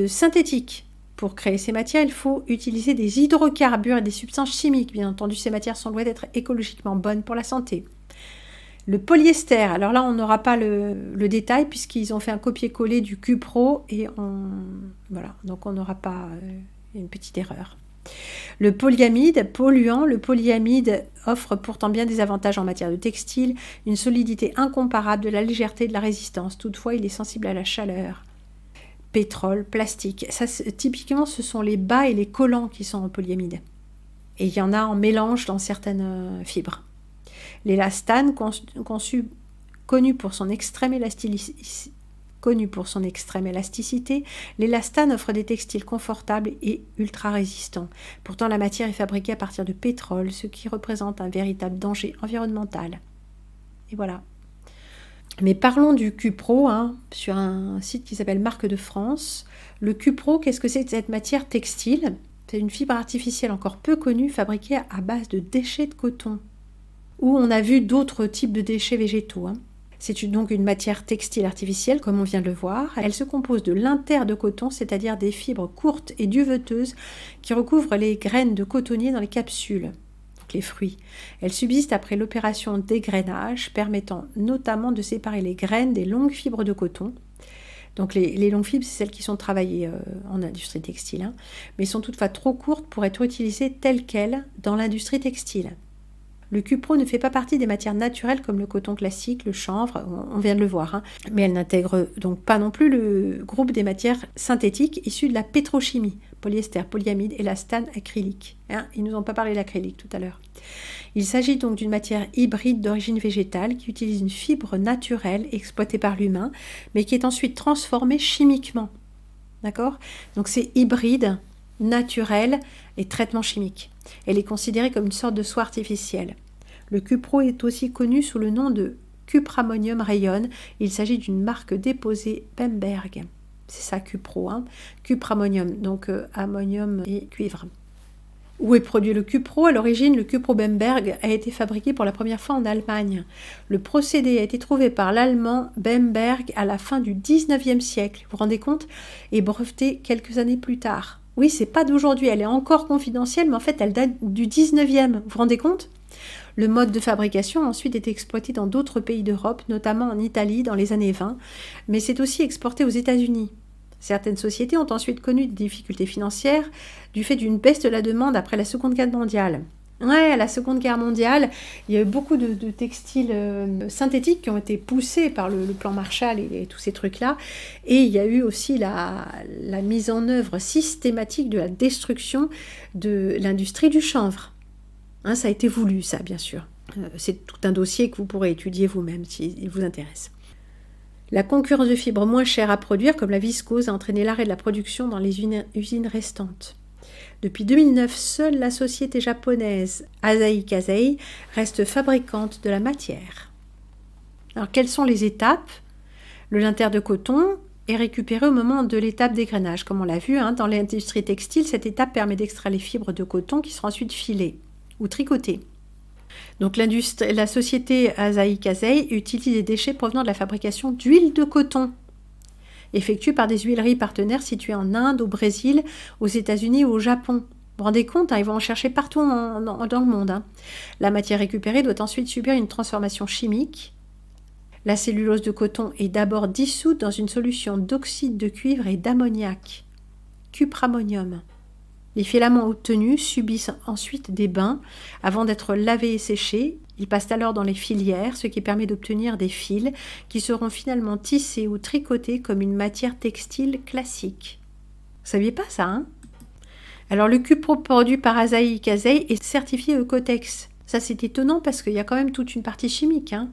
synthétiques. Pour créer ces matières, il faut utiliser des hydrocarbures et des substances chimiques. Bien entendu, ces matières sont loin d'être écologiquement bonnes pour la santé. Le polyester, alors là, on n'aura pas le détail puisqu'ils ont fait un copier-coller du cupro et voilà, donc on n'aura pas une petite erreur. Le polyamide, polluant, le polyamide offre pourtant bien des avantages en matière de textile, une solidité incomparable, de la légèreté et de la résistance. Toutefois, il est sensible à la chaleur. Pétrole, plastique, ça, typiquement, ce sont les bas et les collants qui sont en polyamide. Et il y en a en mélange dans certaines fibres. L'élastane, connu pour son extrême élasticité, l'élastane offre des textiles confortables et ultra résistants. Pourtant, la matière est fabriquée à partir de pétrole, ce qui représente un véritable danger environnemental. Et voilà. Mais parlons du cupro, sur un site qui s'appelle Marque de France. Le cupro, qu'est-ce que c'est que cette matière textile ? C'est une fibre artificielle encore peu connue, fabriquée à base de déchets de coton. Où on a vu d'autres types de déchets végétaux. C'est donc une matière textile artificielle, comme on vient de le voir. Elle se compose de l'inter de coton, c'est-à-dire des fibres courtes et duveteuses qui recouvrent les graines de cotonnier dans les capsules, donc les fruits. Elle subsiste après l'opération d'égrainage, permettant notamment de séparer les graines des longues fibres de coton. Donc les longues fibres, c'est celles qui sont travaillées en industrie textile, mais sont toutefois trop courtes pour être utilisées telles quelles dans l'industrie textile. Le cupro ne fait pas partie des matières naturelles comme le coton classique, le chanvre, on vient de le voir, mais elle n'intègre donc pas non plus le groupe des matières synthétiques issues de la pétrochimie, polyester, polyamide, élastane, acrylique. Ils ne nous ont pas parlé de l'acrylique tout à l'heure. Il s'agit donc d'une matière hybride d'origine végétale qui utilise une fibre naturelle exploitée par l'humain, mais qui est ensuite transformée chimiquement. D'accord ? Donc c'est hybride, naturel et traitement chimique. Elle est considérée comme une sorte de soie artificielle. Le cupro est aussi connu sous le nom de Cupramonium rayonne. Il s'agit d'une marque déposée Bemberg. C'est ça, Cupro, hein. Cupramonium, donc ammonium et cuivre. Où est produit le Cupro? À l'origine, le Cupro Bemberg a été fabriqué pour la première fois en Allemagne. Le procédé a été trouvé par l'allemand Bemberg à la fin du 19e siècle, vous vous rendez compte, et breveté quelques années plus tard. Oui, c'est pas d'aujourd'hui, elle est encore confidentielle, mais en fait, elle date du 19e, vous vous rendez compte? Le mode de fabrication a ensuite été exploité dans d'autres pays d'Europe, notamment en Italie dans les années 20, mais c'est aussi exporté aux États-Unis. Certaines sociétés ont ensuite connu des difficultés financières du fait d'une baisse de la demande après la Seconde Guerre mondiale. Ouais, à la Seconde Guerre mondiale, il y a eu beaucoup de textiles synthétiques qui ont été poussés par le plan Marshall et tous ces trucs-là. Et il y a eu aussi la mise en œuvre systématique de la destruction de l'industrie du chanvre. Hein, ça a été voulu, ça, bien sûr. C'est tout un dossier que vous pourrez étudier vous-même s'il vous intéresse. La concurrence de fibres moins chères à produire, comme la viscose, a entraîné l'arrêt de la production dans les usines restantes. Depuis 2009, seule la société japonaise Asahi Kasei reste fabricante de la matière. Alors, quelles sont les étapes? Le linter de coton est récupéré au moment de l'étape d'égrainage. Comme on l'a vu, hein, dans l'industrie textile, cette étape permet d'extraire les fibres de coton qui seront ensuite filées ou tricotées. Donc la société Asahi Kasei utilise des déchets provenant de la fabrication d'huile de coton, effectuée par des huileries partenaires situées en Inde, au Brésil, aux États-Unis ou au Japon. Vous vous rendez compte, hein, ils vont en chercher partout dans le monde. Hein. La matière récupérée doit ensuite subir une transformation chimique. La cellulose de coton est d'abord dissoute dans une solution d'oxyde de cuivre et d'ammoniac, cupramonium. Les filaments obtenus subissent ensuite des bains avant d'être lavés et séchés. Ils passent alors dans les filières, ce qui permet d'obtenir des fils qui seront finalement tissés ou tricotés comme une matière textile classique. Vous saviez pas ça, hein? Alors le Cupro produit par Asahi Kasei est certifié Ecotex. Ça c'est étonnant parce qu'il y a quand même toute une partie chimique, hein.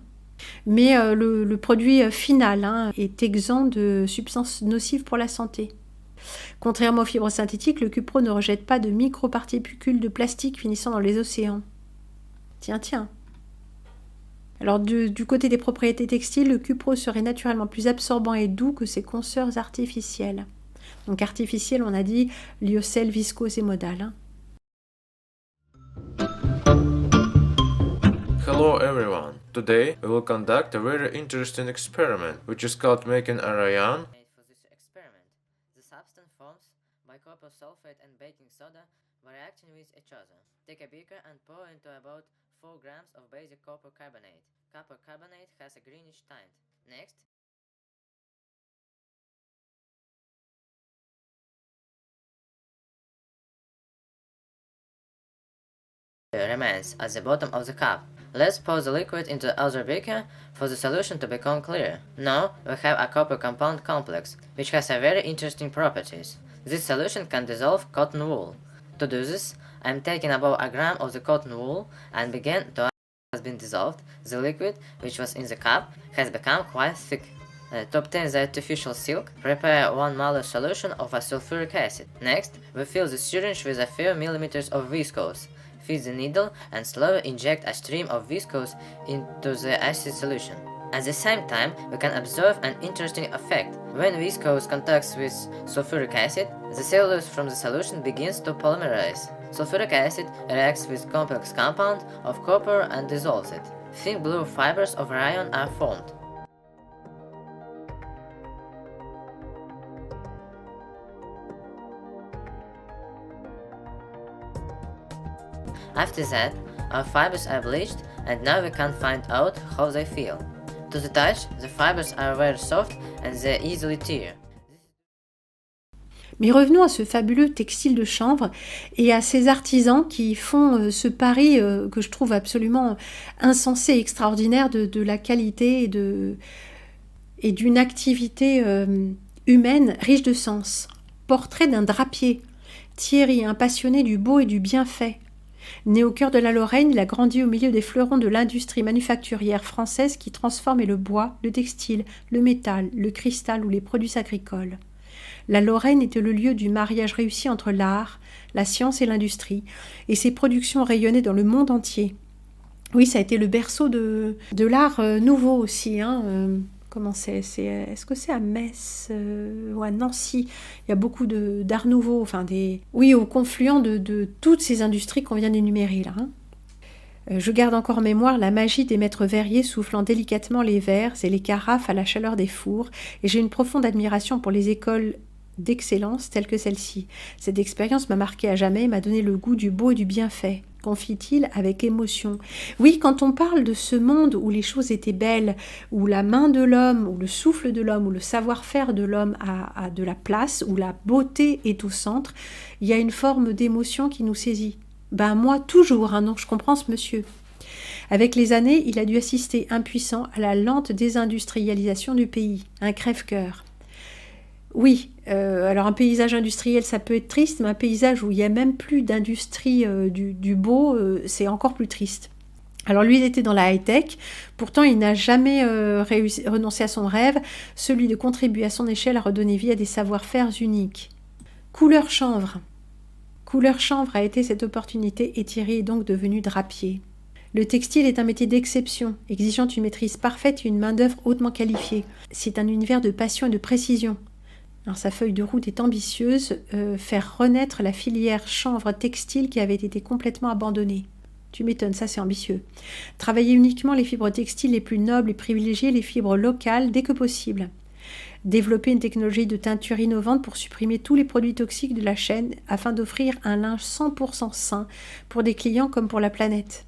Mais le produit final, hein, est exempt de substances nocives pour la santé. Contrairement aux fibres synthétiques, le Cupro ne rejette pas de microparticules de plastique finissant dans les océans. Tiens. Alors du côté des propriétés textiles, le Cupro serait naturellement plus absorbant et doux que ses consoeurs artificielles. Donc artificielles, on a dit lyocell, viscose et modal. Hein. Hello everyone. Today we will conduct a very interesting experiment, which is called making a rayon. For this experiment, the substance formed by copper sulfate and baking soda by reacting with each other. Take a beaker and pour into about 4 grams of basic copper carbonate. Copper carbonate has a greenish tint. Next, remains at the bottom of the cup. Let's pour the liquid into the other beaker for the solution to become clear. Now we have a copper compound complex, which has a very interesting properties. This solution can dissolve cotton wool. To do this, I am taking about a gram of the cotton wool and begin to has been dissolved. The liquid, which was in the cup, has become quite thick. To obtain the artificial silk, prepare 1 molar solution of a sulfuric acid. Next, we fill the syringe with a few millimeters of viscose. Feed the needle and slowly inject a stream of viscose into the acid solution. At the same time, we can observe an interesting effect. When viscose contacts with sulfuric acid, the cellulose from the solution begins to polymerize. Sulfuric acid reacts with complex compound of copper and dissolves it. Thin blue fibers of rayon are formed. After that, our fibers are bleached and now we can find out how they feel. To the touch, the fibers are very soft and they easily tear. Mais revenons à ce fabuleux textile de chanvre et à ces artisans qui font ce pari que je trouve absolument insensé et extraordinaire de la qualité et d'une activité humaine riche de sens. Portrait d'un drapier. Thierry, un passionné du beau et du bien fait. Né au cœur de la Lorraine, il a grandi au milieu des fleurons de l'industrie manufacturière française qui transformait le bois, le textile, le métal, le cristal ou les produits agricoles. La Lorraine était le lieu du mariage réussi entre l'art, la science et l'industrie, et ses productions rayonnaient dans le monde entier. Oui, ça a été le berceau de l'art nouveau aussi. Comment c'est est-ce que c'est à Metz ou à Nancy? Il y a beaucoup d'art nouveau, oui, au confluent de toutes ces industries qu'on vient d'énumérer là. Je garde encore en mémoire la magie des maîtres verriers soufflant délicatement les verres et les carafes à la chaleur des fours, et j'ai une profonde admiration pour les écoles d'excellence telles que celle-ci. Cette expérience m'a marqué à jamais et m'a donné le goût du beau et du bien fait, confie-t-il avec émotion. Oui, quand on parle de ce monde où les choses étaient belles, où la main de l'homme, où le souffle de l'homme, où le savoir-faire de l'homme a de la place, où la beauté est au centre, il y a une forme d'émotion qui nous saisit. Moi, toujours, non, je comprends ce monsieur. Avec les années, il a dû assister impuissant à la lente désindustrialisation du pays, un crève-cœur. Oui, alors un paysage industriel, ça peut être triste, mais un paysage où il n'y a même plus d'industrie du beau, c'est encore plus triste. Alors lui, il était dans la high-tech, pourtant il n'a jamais renoncé à son rêve, celui de contribuer à son échelle à redonner vie à des savoir-faire uniques. Couleur chanvre. Couleur chanvre a été cette opportunité et Thierry est donc devenu drapier. Le textile est un métier d'exception, exigeant une maîtrise parfaite et une main-d'œuvre hautement qualifiée. C'est un univers de passion et de précision. Alors, sa feuille de route est ambitieuse, faire renaître la filière chanvre textile qui avait été complètement abandonnée. Tu m'étonnes, ça c'est ambitieux. Travailler uniquement les fibres textiles les plus nobles et privilégier les fibres locales dès que possible. Développer une technologie de teinture innovante pour supprimer tous les produits toxiques de la chaîne afin d'offrir un linge 100% sain pour des clients comme pour la planète.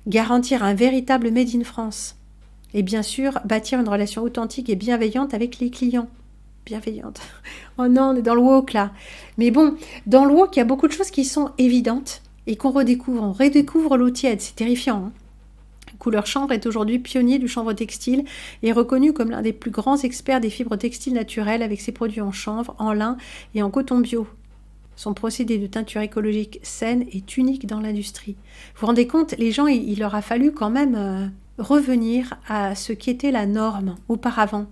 Garantir un véritable Made in France. Et bien sûr, bâtir une relation authentique et bienveillante avec les clients. Bienveillante. Oh non, on est dans le woke là. Mais bon, dans le woke, il y a beaucoup de choses qui sont évidentes et qu'on redécouvre. On redécouvre l'eau tiède, c'est terrifiant. Couleur Chanvre est aujourd'hui pionnier du chanvre textile et reconnu comme l'un des plus grands experts des fibres textiles naturelles avec ses produits en chanvre, en lin et en coton bio. Son procédé de teinture écologique saine est unique dans l'industrie. Vous vous rendez compte, les gens, il leur a fallu quand même revenir à ce qui était la norme auparavant.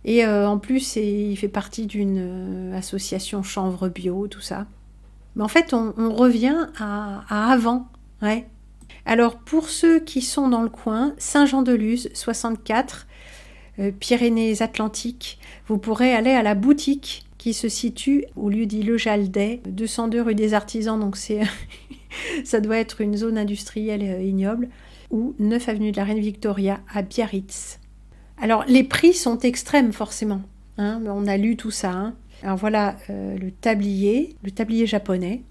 Et en plus, il fait partie d'une association chanvre bio, tout ça. Mais en fait, on revient à avant. Ouais. Alors, pour ceux qui sont dans le coin, Saint-Jean-de-Luz, 64, Pyrénées-Atlantiques, vous pourrez aller à la boutique qui se situe au lieu-dit Le Jaldet, 202 rue des Artisans, donc ça doit être une zone industrielle ignoble, ou 9 avenue de la Reine Victoria à Biarritz. Alors, les prix sont extrêmes forcément, on a lu tout ça. Alors voilà le tablier japonais.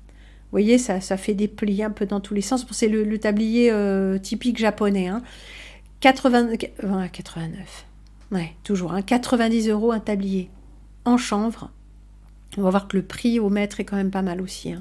Vous voyez, ça fait des plis un peu dans tous les sens. C'est le tablier typique japonais. 89. Ouais, toujours. 90 € un tablier en chanvre. On va voir que le prix au mètre est quand même pas mal aussi.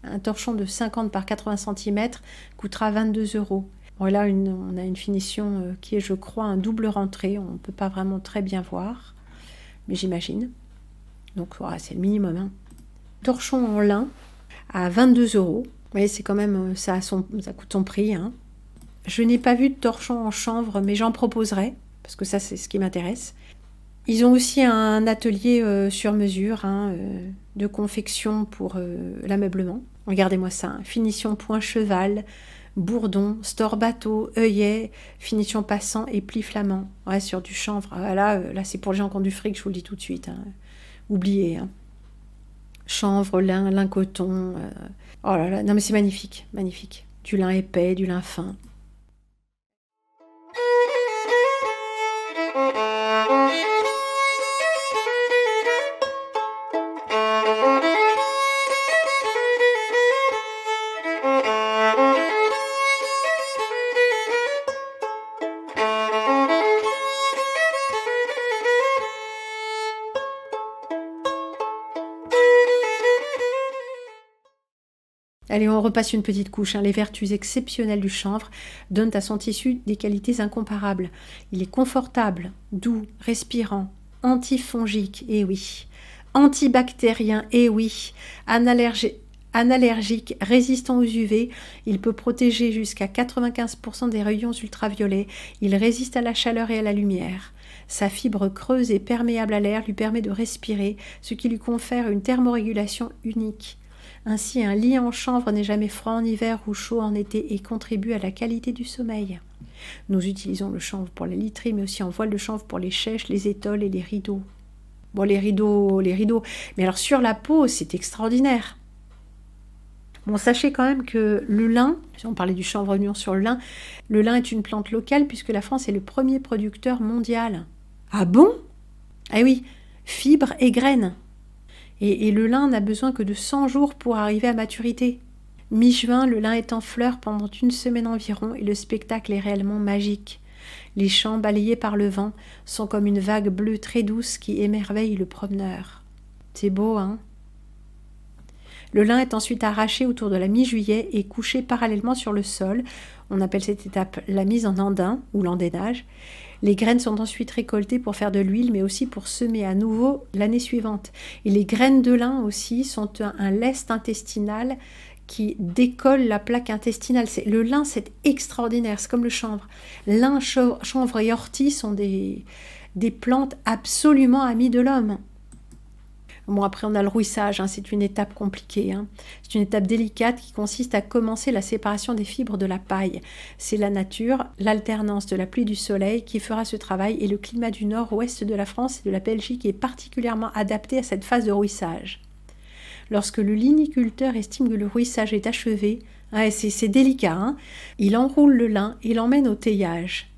Un torchon de 50 par 80 cm coûtera 22 €. Bon, là, on a une finition qui est, je crois, un double rentré. On ne peut pas vraiment très bien voir, mais j'imagine. Donc, voilà, c'est le minimum. Torchon en lin à 22 €. Vous voyez, c'est quand même, ça coûte son prix. Je n'ai pas vu de torchon en chanvre, mais j'en proposerai, parce que ça, c'est ce qui m'intéresse. Ils ont aussi un atelier sur mesure de confection pour l'ameublement. Regardez-moi ça, finition point cheval, bourdon, store bateau, œillet, finition passant et pli flamand. Ouais, sur du chanvre. Là, c'est pour les gens qui ont du fric, je vous le dis tout de suite. Oubliez. Chanvre, lin coton. Oh là là, non mais c'est magnifique, magnifique. Du lin épais, du lin fin. Allez, on repasse une petite couche. Les vertus exceptionnelles du chanvre donnent à son tissu des qualités incomparables. Il est confortable, doux, respirant, antifongique, et oui, antibactérien, et oui, analergique, résistant aux UV. Il peut protéger jusqu'à 95% des rayons ultraviolets. Il résiste à la chaleur et à la lumière. Sa fibre creuse et perméable à l'air lui permet de respirer, ce qui lui confère une thermorégulation unique. Ainsi, un lit en chanvre n'est jamais froid en hiver ou chaud en été et contribue à la qualité du sommeil. Nous utilisons le chanvre pour la literie, mais aussi en voile de chanvre pour les chaises, les étoles et les rideaux. Bon, les rideaux. Mais alors, sur la peau, c'est extraordinaire. Bon, sachez quand même que le lin, si on parlait du chanvre nuant sur le lin est une plante locale puisque la France est le premier producteur mondial. Ah bon? Ah oui, fibres et graines. Et le lin n'a besoin que de 100 jours pour arriver à maturité. Mi-juin, le lin est en fleurs pendant 1 semaine environ et le spectacle est réellement magique. Les champs balayés par le vent sont comme une vague bleue très douce qui émerveille le promeneur. C'est beau, hein? Le lin est ensuite arraché autour de la mi-juillet et couché parallèlement sur le sol. On appelle cette étape la mise en andin ou l'andénage. Les graines sont ensuite récoltées pour faire de l'huile, mais aussi pour semer à nouveau l'année suivante. Et les graines de lin aussi sont un lest intestinal qui décolle la plaque intestinale. Le lin, c'est extraordinaire, c'est comme le chanvre. Lin, chanvre et ortie sont des plantes absolument amies de l'homme. Bon, après, on a le rouissage, hein, c'est une étape compliquée. Hein. C'est une étape délicate qui consiste à commencer la séparation des fibres de la paille. C'est la nature, l'alternance de la pluie et du soleil qui fera ce travail et le climat du nord-ouest de la France et de la Belgique est particulièrement adapté à cette phase de rouissage. Lorsque le liniculteur estime que le rouissage est achevé, c'est délicat, hein, il enroule le lin et l'emmène au teillage.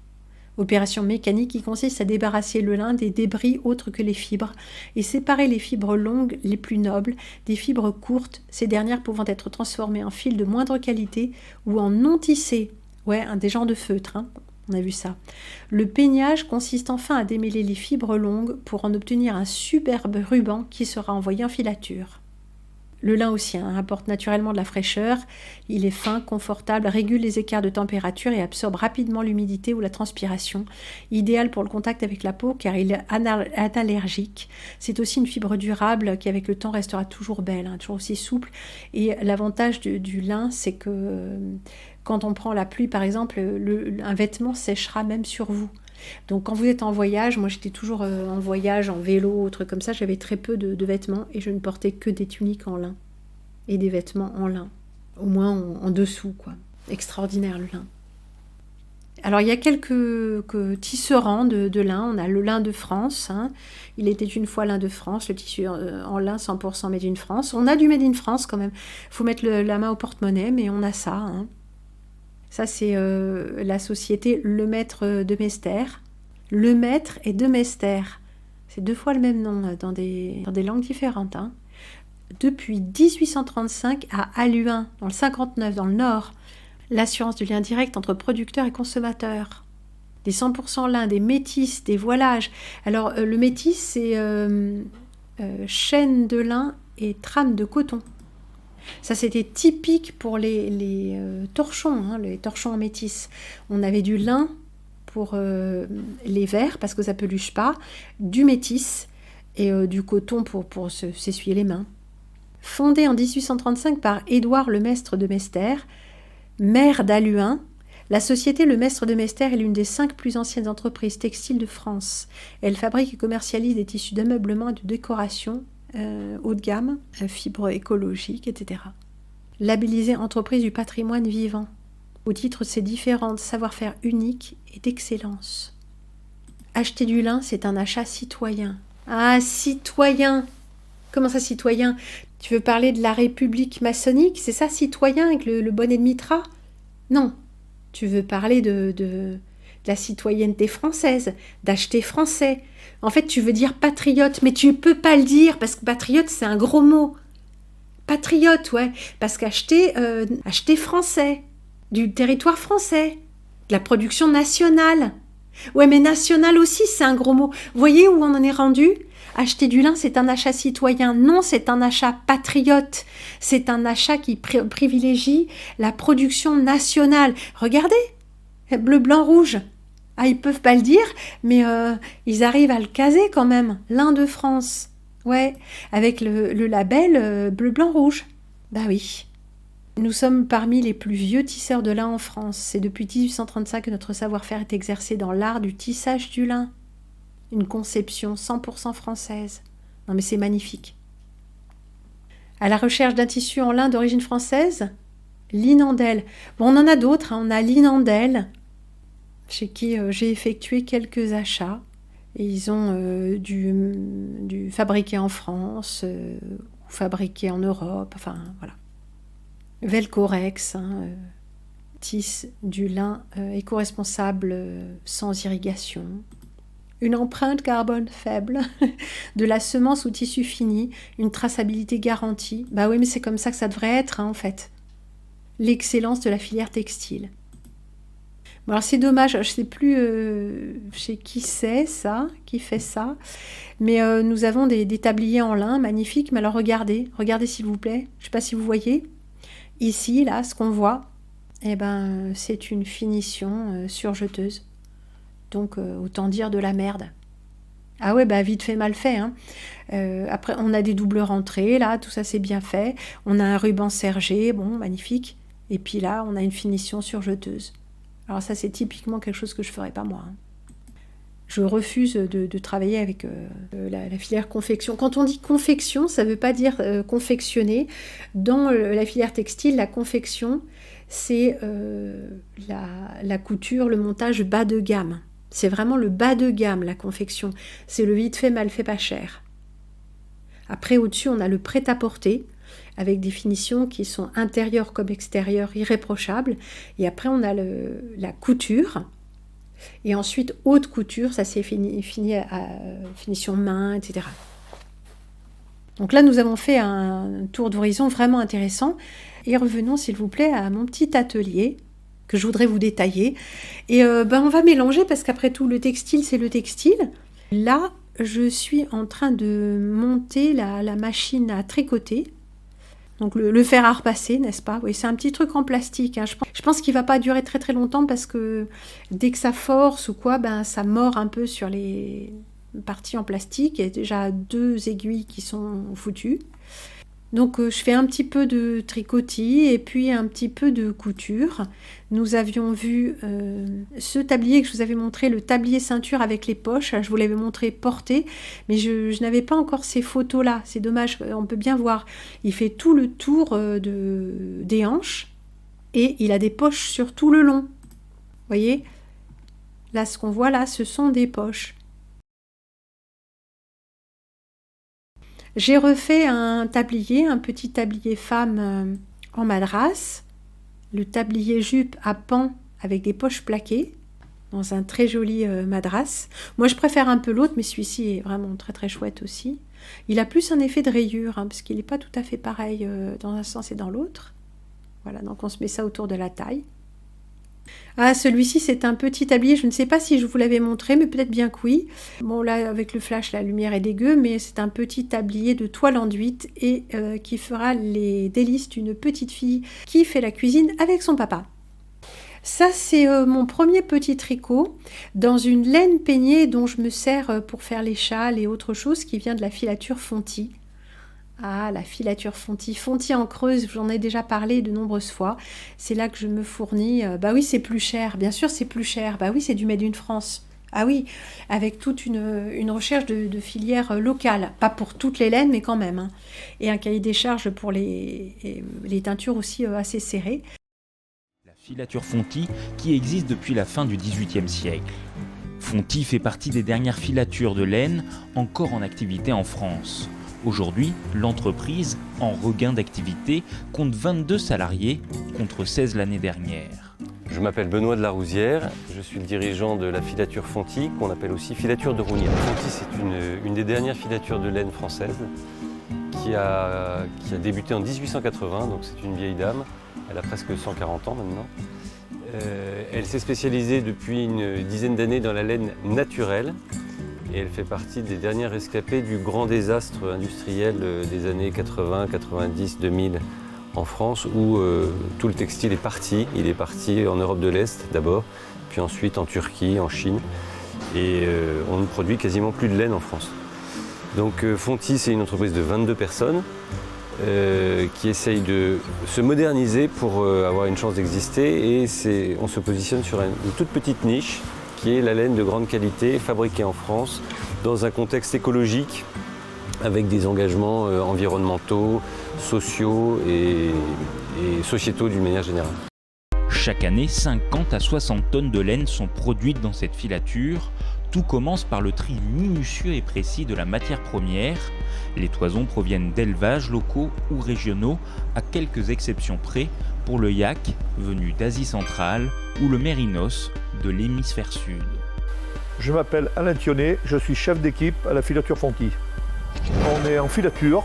Opération mécanique qui consiste à débarrasser le lin des débris autres que les fibres et séparer les fibres longues les plus nobles des fibres courtes, ces dernières pouvant être transformées en fils de moindre qualité ou en non tissés, des genres de feutres, hein. On a vu ça. Le peignage consiste enfin à démêler les fibres longues pour en obtenir un superbe ruban qui sera envoyé en filature. Le lin aussi apporte naturellement de la fraîcheur, il est fin, confortable, régule les écarts de température et absorbe rapidement l'humidité ou la transpiration, idéal pour le contact avec la peau car il est analergique. C'est aussi une fibre durable qui avec le temps restera toujours belle, toujours aussi souple. Et l'avantage du lin, c'est que quand on prend la pluie par exemple, un vêtement séchera même sur vous. Donc quand vous êtes en voyage, moi j'étais toujours en voyage, en vélo, autre comme ça, j'avais très peu de vêtements et je ne portais que des tuniques en lin et des vêtements en lin, au moins en dessous, quoi. Extraordinaire le lin. Alors il y a quelques tisserands de lin, on a le lin de France, hein. Il était une fois lin de France, le tissu en lin 100% made in France. On a du made in France quand même, il faut mettre la main au porte-monnaie, mais on a ça, hein. Ça, c'est la société Lemaître de Mester. Lemaître et de Mester. C'est 2 fois le même nom dans des langues différentes. Hein. Depuis 1835 à Halluin, dans le 59, dans le Nord, l'assurance du lien direct entre producteurs et consommateurs. Des 100% lin, des métisses, des voilages. Alors, le métis, c'est chaîne de lin et trame de coton. Ça, c'était typique pour les torchons, les torchons en métis. On avait du lin pour les verres, parce que ça ne peluche pas, du métis et du coton pour s'essuyer les mains. Fondée en 1835 par Édouard Lemestre de Mester, maire d'Halluin, la société Lemestre de Mester est l'une des 5 plus anciennes entreprises textiles de France. Elle fabrique et commercialise des tissus d'ameublement et de décoration haut de gamme, fibres écologiques, etc. Labellisée entreprise du patrimoine vivant, au titre de ses différents savoir-faire uniques et d'excellence. Acheter du lin, c'est un achat citoyen. Ah, citoyen! Comment ça, citoyen? Tu veux parler de la République maçonnique? C'est ça, citoyen, avec le bonnet de Mitra? Non. Tu veux parler de la citoyenneté française, d'acheter français. En fait, tu veux dire patriote, mais tu peux pas le dire, parce que patriote, c'est un gros mot. Patriote, ouais, parce qu'acheter acheter français, du territoire français, de la production nationale. Ouais, mais nationale aussi, c'est un gros mot. Vous voyez où on en est rendu? Acheter du lin, c'est un achat citoyen. Non, c'est un achat patriote. C'est un achat qui privilégie la production nationale. Regardez, bleu, blanc, rouge. Ah, ils peuvent pas le dire, mais ils arrivent à le caser quand même. Lin de France. Ouais, avec le label bleu, blanc, rouge. Bah oui. Nous sommes parmi les plus vieux tisseurs de lin en France. C'est depuis 1835 que notre savoir-faire est exercé dans l'art du tissage du lin. Une conception 100% française. Non mais c'est magnifique. À la recherche d'un tissu en lin d'origine française, Linandel. Bon, on en a d'autres, hein. On a Linandel, chez qui j'ai effectué quelques achats. Et ils ont du fabriqué en France, ou fabriqué en Europe, enfin voilà. Velcorex, tisse du lin éco-responsable sans irrigation. Une empreinte carbone faible, de la semence au tissu fini, une traçabilité garantie. Bah oui, mais c'est comme ça que ça devrait être, hein, en fait. L'excellence de la filière textile. Bon, alors c'est dommage, je ne sais plus chez qui c'est ça, qui fait ça, mais nous avons des tabliers en lin magnifiques. Mais alors regardez s'il vous plaît, je ne sais pas si vous voyez. Ici, là, ce qu'on voit, eh ben, c'est une finition surjeteuse. Donc, autant dire de la merde. Ah ouais, bah vite fait, mal fait. Hein. Après, on a des doubles rentrées, là, tout ça c'est bien fait. On a un ruban sergé, bon, magnifique. Et puis là, on a une finition surjeteuse. Alors ça, c'est typiquement quelque chose que je ne ferais pas moi. Hein. Je refuse de travailler avec la filière confection. Quand on dit confection, ça ne veut pas dire confectionner. Dans la filière textile, la confection, c'est la couture, le montage bas de gamme. C'est vraiment le bas de gamme, la confection. C'est le vite fait, mal fait, pas cher. Après, au-dessus, on a le prêt-à-porter, avec des finitions qui sont intérieures comme extérieures, irréprochables. Et après, on a la couture. Et ensuite, haute couture, ça c'est fini à finition main, etc. Donc là, nous avons fait un tour d'horizon vraiment intéressant. Et revenons, s'il vous plaît, à mon petit atelier que je voudrais vous détailler. Et on va mélanger, parce qu'après tout, le textile, c'est le textile. Là, je suis en train de monter la machine à tricoter. Donc le fer à repasser, n'est-ce pas? Oui, c'est un petit truc en plastique. Hein. Je pense qu'il ne va pas durer très très longtemps, parce que dès que ça force ou quoi, ben, ça mord un peu sur les parties en plastique. Il y a déjà 2 aiguilles qui sont foutues. Donc je fais un petit peu de tricotis et puis un petit peu de couture. Nous avions vu ce tablier que je vous avais montré, le tablier ceinture avec les poches. Je vous l'avais montré porté, mais je n'avais pas encore ces photos-là. C'est dommage, on peut bien voir. Il fait tout le tour des hanches et il a des poches sur tout le long. Vous voyez? Là, ce qu'on voit là, ce sont des poches. J'ai refait un tablier, un petit tablier femme en madras, le tablier jupe à pans avec des poches plaquées, dans un très joli madras. Moi, je préfère un peu l'autre, mais celui-ci est vraiment très très chouette aussi. Il a plus un effet de rayure, hein, parce qu'il n'est pas tout à fait pareil dans un sens et dans l'autre. Voilà, donc on se met ça autour de la taille. Ah, celui-ci, c'est un petit tablier. Je ne sais pas si je vous l'avais montré, mais peut-être bien que oui. Bon, là, avec le flash, la lumière est dégueu, mais c'est un petit tablier de toile enduite et qui fera les délices d'une petite fille qui fait la cuisine avec son papa. Ça, c'est mon premier petit tricot dans une laine peignée dont je me sers pour faire les châles et autre chose, qui vient de la filature Fonti. Ah, la filature Fonti. Fonti en Creuse, j'en ai déjà parlé de nombreuses fois. C'est là que je me fournis. Bah oui, c'est plus cher. Bien sûr, c'est plus cher. Bah oui, c'est du Made in France. Ah oui, avec toute une recherche de filière locale. Pas pour toutes les laines, mais quand même. Hein. Et un cahier des charges pour les teintures aussi assez serrées. La filature Fonti qui existe depuis la fin du XVIIIe siècle. Fonti fait partie des dernières filatures de laine encore en activité en France. Aujourd'hui, l'entreprise, en regain d'activité, compte 22 salariés contre 16 l'année dernière. Je m'appelle Benoît de la Rousière, je suis le dirigeant de la filature Fonti, qu'on appelle aussi filature de Rounière. Fonti, c'est une des dernières filatures de laine françaises qui a débuté en 1880, donc c'est une vieille dame, elle a presque 140 ans maintenant. Elle s'est spécialisée depuis une dizaine d'années dans la laine naturelle. Et elle fait partie des dernières rescapées du grand désastre industriel des années 80, 90, 2000 en France, où tout le textile est parti. Il est parti en Europe de l'Est d'abord, puis ensuite en Turquie, en Chine. Et on ne produit quasiment plus de laine en France. Donc Fonti, c'est une entreprise de 22 personnes. qui essaye de se moderniser pour avoir une chance d'exister, et on se positionne sur une toute petite niche qui est la laine de grande qualité fabriquée en France dans un contexte écologique avec des engagements environnementaux, sociaux et sociétaux d'une manière générale. Chaque année, 50 à 60 tonnes de laine sont produites dans cette filature. Tout commence par le tri minutieux et précis de la matière première. Les toisons proviennent d'élevages locaux ou régionaux, à quelques exceptions près, pour le yak, venu d'Asie centrale, ou le mérinos, de l'hémisphère sud. Je m'appelle Alain Thionnet, je suis chef d'équipe à la filature Fonty. On est en filature,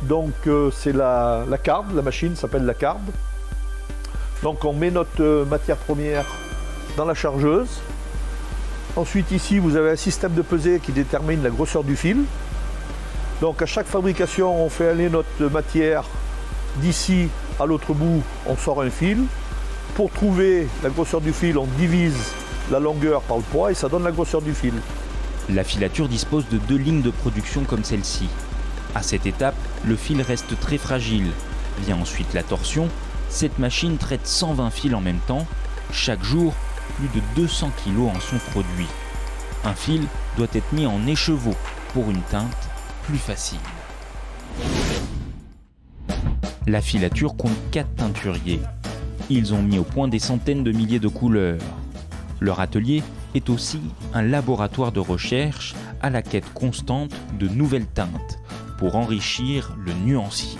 donc c'est la carde, la machine s'appelle la carde. Donc on met notre matière première dans la chargeuse. Ensuite ici vous avez un système de pesée qui détermine la grosseur du fil. Donc à chaque fabrication on fait aller notre matière d'ici à l'autre bout, on sort un fil. Pour trouver la grosseur du fil, on divise la longueur par le poids et ça donne la grosseur du fil. La filature dispose de 2 lignes de production comme celle-ci. À cette étape, le fil reste très fragile. Vient ensuite la torsion. Cette machine traite 120 fils en même temps. Chaque jour, plus de 200 kg en sont produits. Un fil doit être mis en écheveau pour une teinte plus facile. La filature compte 4 teinturiers. Ils ont mis au point des centaines de milliers de couleurs. Leur atelier est aussi un laboratoire de recherche à la quête constante de nouvelles teintes pour enrichir le nuancier.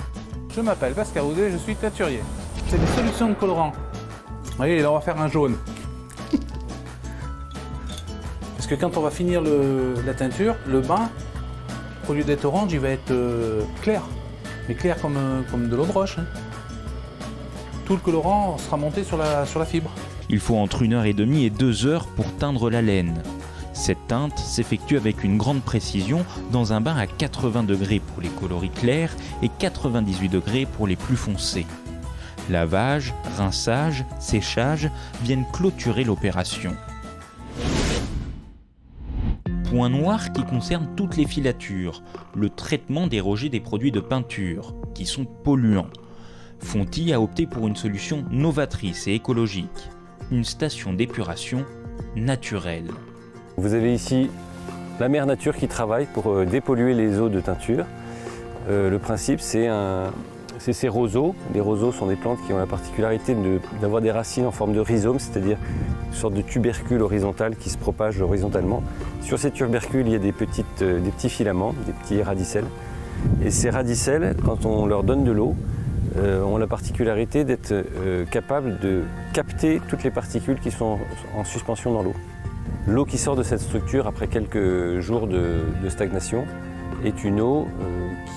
Je m'appelle Pascal Rouzet, je suis teinturier. C'est des solutions de colorant. Vous voyez, là on va faire un jaune. Parce que quand on va finir la teinture, le bain, au lieu d'être orange, il va être clair. Mais clair comme de l'eau de roche. Hein. Tout le colorant sera monté sur la fibre. Il faut entre 1h30 et 2 heures pour teindre la laine. Cette teinte s'effectue avec une grande précision dans un bain à 80 degrés pour les coloris clairs et 98 degrés pour les plus foncés. Lavage, rinçage, séchage viennent clôturer l'opération. Point noir qui concerne toutes les filatures, le traitement des rejets des produits de peinture, qui sont polluants. Fonty a opté pour une solution novatrice et écologique, une station d'épuration naturelle. Vous avez ici la mère nature qui travaille pour dépolluer les eaux de teinture. Le principe, c'est ces roseaux. Les roseaux sont des plantes qui ont la particularité d'avoir des racines en forme de rhizome, c'est-à-dire une sorte de tubercule horizontal qui se propage horizontalement. Sur ces tubercules, il y a des petits filaments, des petits radicelles. Et ces radicelles, quand on leur donne de l'eau, ont la particularité d'être capables de capter toutes les particules qui sont en suspension dans l'eau. L'eau qui sort de cette structure après quelques jours de stagnation est une eau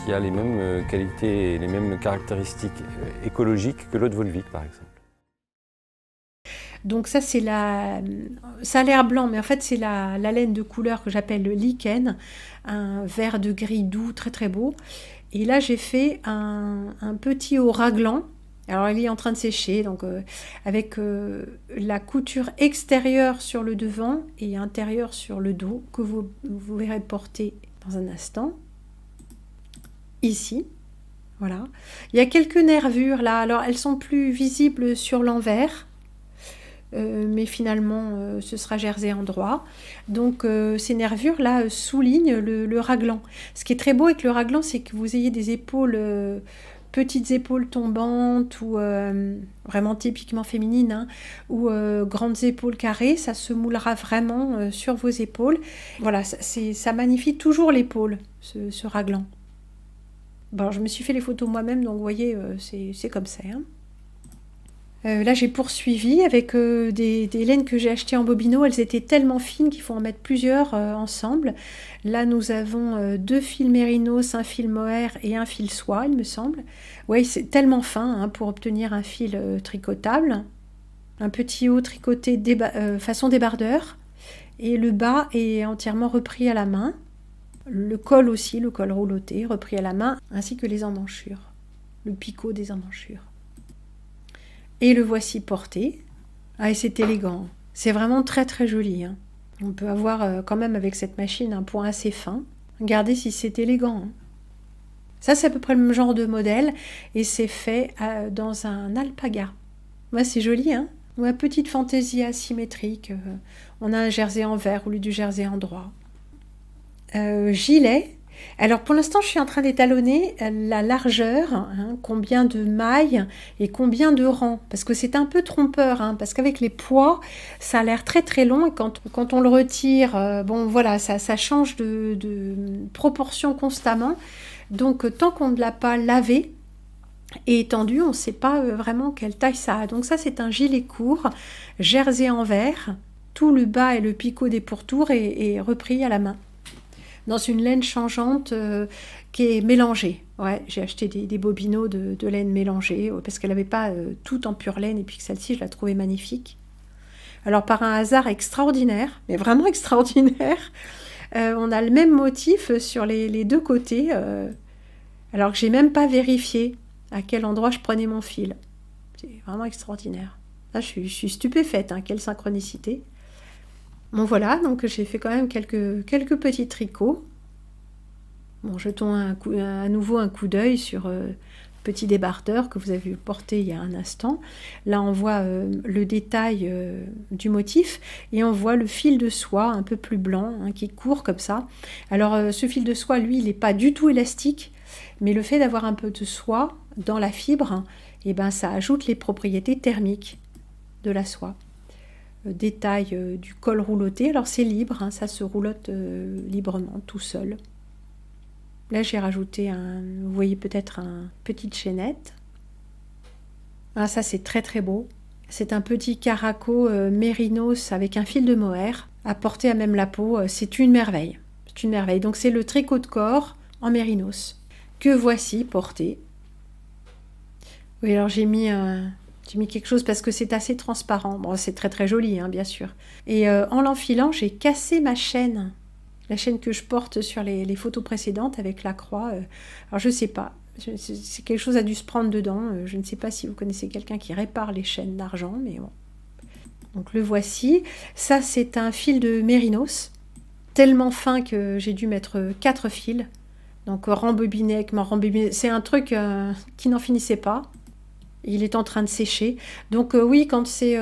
qui a les mêmes qualités et les mêmes caractéristiques écologiques que l'eau de Volvic par exemple. Donc ça c'est ça a l'air blanc, mais en fait c'est la laine de couleur que j'appelle le lichen, un vert de gris doux très très beau. Et là j'ai fait un petit haut raglan. Alors il est en train de sécher, donc avec la couture extérieure sur le devant et intérieure sur le dos que vous verrez porter dans un instant. Ici, voilà. Il y a quelques nervures là, alors elles sont plus visibles sur l'envers, mais finalement ce sera jersey en droit. Donc ces nervures là soulignent le raglan. Ce qui est très beau avec le raglan, c'est que vous ayez des épaules... petites épaules tombantes ou vraiment typiquement féminines, hein, ou grandes épaules carrées, ça se moulera vraiment sur vos épaules. Voilà, ça magnifie toujours l'épaule, ce raglan. Bon, je me suis fait les photos moi-même, donc vous voyez, c'est comme ça. Hein. Là, j'ai poursuivi avec des laines que j'ai achetées en bobino. Elles étaient tellement fines qu'il faut en mettre plusieurs ensemble. Là, nous avons 2 fils mérinos, un fil mohair et un fil soie, il me semble. Oui, c'est tellement fin hein, pour obtenir un fil tricotable. Un petit haut tricoté façon débardeur. Et le bas est entièrement repris à la main. Le col aussi, le col rouloté, repris à la main, ainsi que les emmanchures. Le picot des emmanchures. Et le voici porté. Ah, et c'est élégant. C'est vraiment très très joli. Hein. On peut avoir quand même avec cette machine un point assez fin. Regardez si c'est élégant. Hein. Ça, c'est à peu près le même genre de modèle et c'est fait dans un alpaga. Ouais, c'est joli, hein? Ouais, petite fantaisie asymétrique. On a un jersey en vert au lieu du jersey en droit. Gilet. Alors pour l'instant, je suis en train d'étalonner la largeur, hein, combien de mailles et combien de rangs, parce que c'est un peu trompeur, hein, parce qu'avec les poids, ça a l'air très très long et quand on le retire, bon voilà, ça change de proportion constamment. Donc tant qu'on ne l'a pas lavé et étendu, on ne sait pas vraiment quelle taille ça a. Donc ça, c'est un gilet court, jersey en vert, tout le bas et le picot des pourtours est repris à la main, dans une laine changeante qui est mélangée. Ouais, j'ai acheté des bobineaux de laine mélangée parce qu'elle n'avait pas tout en pure laine et puis que celle-ci, je la trouvais magnifique. Alors par un hasard extraordinaire, mais vraiment extraordinaire, on a le même motif sur les deux côtés, alors que j'ai même pas vérifié à quel endroit je prenais mon fil. C'est vraiment extraordinaire. Là, je suis stupéfaite, hein, quelle synchronicité. Bon voilà, donc j'ai fait quand même quelques petits tricots. Bon, jetons à nouveau un coup d'œil sur petit débardeur que vous avez vu porter il y a un instant. Là, on voit le détail du motif et on voit le fil de soie un peu plus blanc, hein, qui court comme ça. Alors, ce fil de soie, lui, il n'est pas du tout élastique, mais le fait d'avoir un peu de soie dans la fibre, eh ben, ça ajoute les propriétés thermiques de la soie. Détail du col rouloté, alors c'est libre, hein, ça se roulotte librement, tout seul. Là j'ai rajouté vous voyez peut-être une petite chaînette. Ah, ça c'est très très beau. C'est un petit caraco mérinos avec un fil de mohair apporté à même la peau. C'est une merveille. C'est une merveille. Donc c'est le tricot de corps en mérinos que voici porté. Oui, alors j'ai mis quelque chose parce que c'est assez transparent. Bon, c'est très très joli, hein, bien sûr. Et en l'enfilant, j'ai cassé ma chaîne. La chaîne que je porte sur les photos précédentes avec la croix. Alors je sais pas. C'est quelque chose a dû se prendre dedans. Je ne sais pas si vous connaissez quelqu'un qui répare les chaînes d'argent, mais bon. Donc le voici. Ça, c'est un fil de mérinos. Tellement fin que j'ai dû mettre 4 fils. Donc rembobiné avec ma rembobinée. C'est un truc qui n'en finissait pas. Il est en train de sécher. Donc oui, quand c'est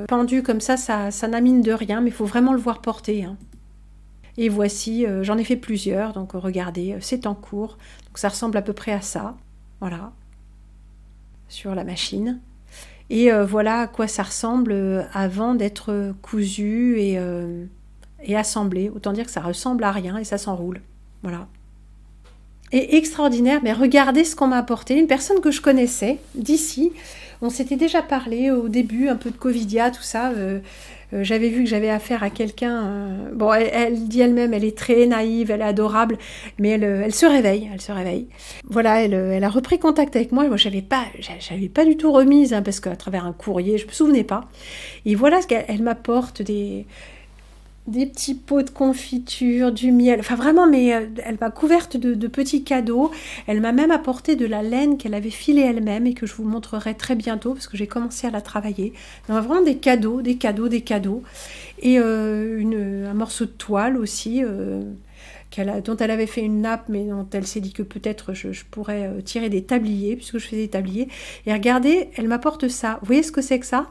pendu comme ça n'amine de rien, mais il faut vraiment le voir porter. Hein. Et voici, j'en ai fait plusieurs, donc regardez, c'est en cours. Donc ça ressemble à peu près à ça, voilà, sur la machine. Et voilà à quoi ça ressemble avant d'être cousu et assemblé. Autant dire que ça ressemble à rien et ça s'enroule, voilà. Et extraordinaire, mais regardez ce qu'on m'a apporté. Une personne que je connaissais d'ici, on s'était déjà parlé au début, un peu de Covidia, tout ça. J'avais vu que j'avais affaire à quelqu'un. Bon, elle dit elle-même, elle est très naïve, elle est adorable, mais elle se réveille, Voilà, elle a repris contact avec moi. Moi, j'avais pas du tout remise, hein, parce qu'à travers un courrier, je me souvenais pas. Et voilà ce qu'elle m'apporte des petits pots de confiture, du miel, enfin vraiment, mais elle m'a couverte de petits cadeaux. Elle m'a même apporté de la laine qu'elle avait filée elle-même et que je vous montrerai très bientôt parce que j'ai commencé à la travailler. Donc vraiment des cadeaux. Et un morceau de toile aussi, dont elle avait fait une nappe, mais dont elle s'est dit que peut-être je pourrais tirer des tabliers, puisque je faisais des tabliers. Et regardez, elle m'apporte ça. Vous voyez ce que c'est que ça?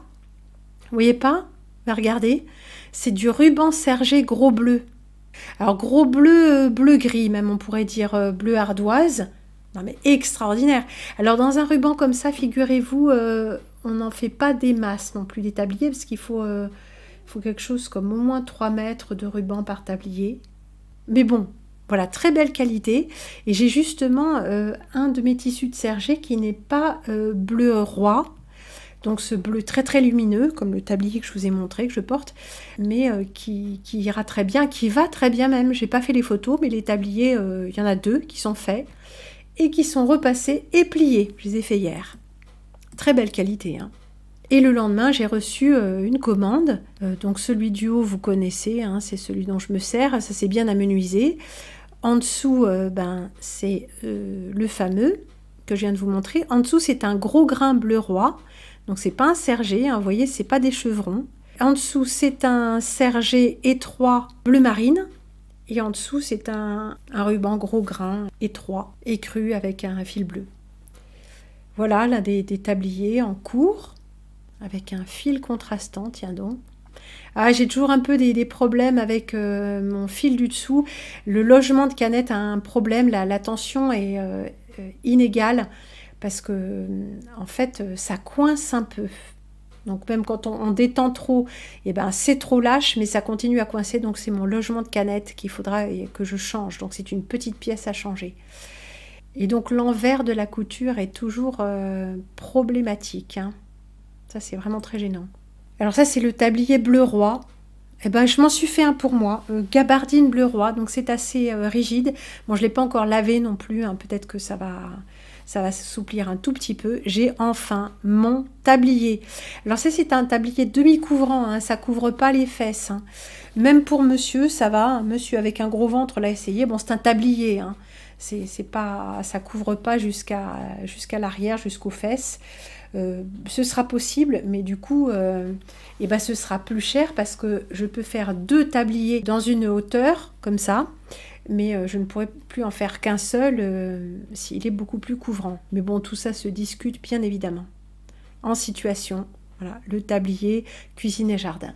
Vous voyez pas? Ben regardez. C'est du ruban sergé gros bleu. Alors gros bleu, bleu-gris même, on pourrait dire bleu ardoise. Non mais extraordinaire. Alors dans un ruban comme ça, figurez-vous, on n'en fait pas des masses non plus des tabliers, parce qu'il faut quelque chose comme au moins 3 mètres de ruban par tablier. Mais bon, voilà, très belle qualité. Et j'ai justement un de mes tissus de sergé qui n'est pas bleu roi. Donc ce bleu très très lumineux, comme le tablier que je vous ai montré, que je porte, mais qui ira très bien, qui va très bien même. J'ai pas fait les photos, mais les tabliers, il y en a 2 qui sont faits et qui sont repassés et pliés. Je les ai fait hier. Très belle qualité, hein. Et le lendemain, j'ai reçu une commande. Donc celui du haut, vous connaissez, hein, c'est celui dont je me sers. Ça c'est bien amenuisé. En dessous, c'est le fameux que je viens de vous montrer. En dessous, c'est un gros grain bleu roi. Donc c'est pas un sergé, hein, vous voyez, c'est pas des chevrons. En dessous, c'est un sergé étroit bleu marine. Et en dessous, c'est un ruban gros grain, étroit, écru avec un fil bleu. Voilà l'un des tabliers en cours, avec un fil contrastant, tiens donc. Ah, j'ai toujours un peu des problèmes avec mon fil du dessous. Le logement de canette a un problème, la tension est inégale, parce que en fait, ça coince un peu. Donc même quand on détend trop, eh ben, c'est trop lâche, mais ça continue à coincer. Donc c'est mon logement de canette qu'il faudra que je change. Donc c'est une petite pièce à changer. Et donc l'envers de la couture est toujours problématique. Hein. Ça c'est vraiment très gênant. Alors ça c'est le tablier bleu roi. Eh ben, je m'en suis fait un pour moi, gabardine bleu roi. Donc c'est assez rigide. Bon, je ne l'ai pas encore lavé non plus. Hein. Peut-être que ça va s'assouplir un tout petit peu. J'ai enfin mon tablier. Alors ça, c'est un tablier demi-couvrant, hein, ça couvre pas les fesses. Hein. Même pour monsieur, ça va. Un monsieur avec un gros ventre l'a essayé. Bon, c'est un tablier. Hein. C'est pas, ça couvre pas jusqu'à l'arrière, jusqu'aux fesses. Ce sera possible, mais du coup, eh ben, ce sera plus cher parce que je peux faire 2 tabliers dans une hauteur, comme ça. Mais je ne pourrais plus en faire qu'un seul s'il est beaucoup plus couvrant. Mais bon, tout ça se discute bien évidemment. En situation, voilà, le tablier, cuisine et jardin.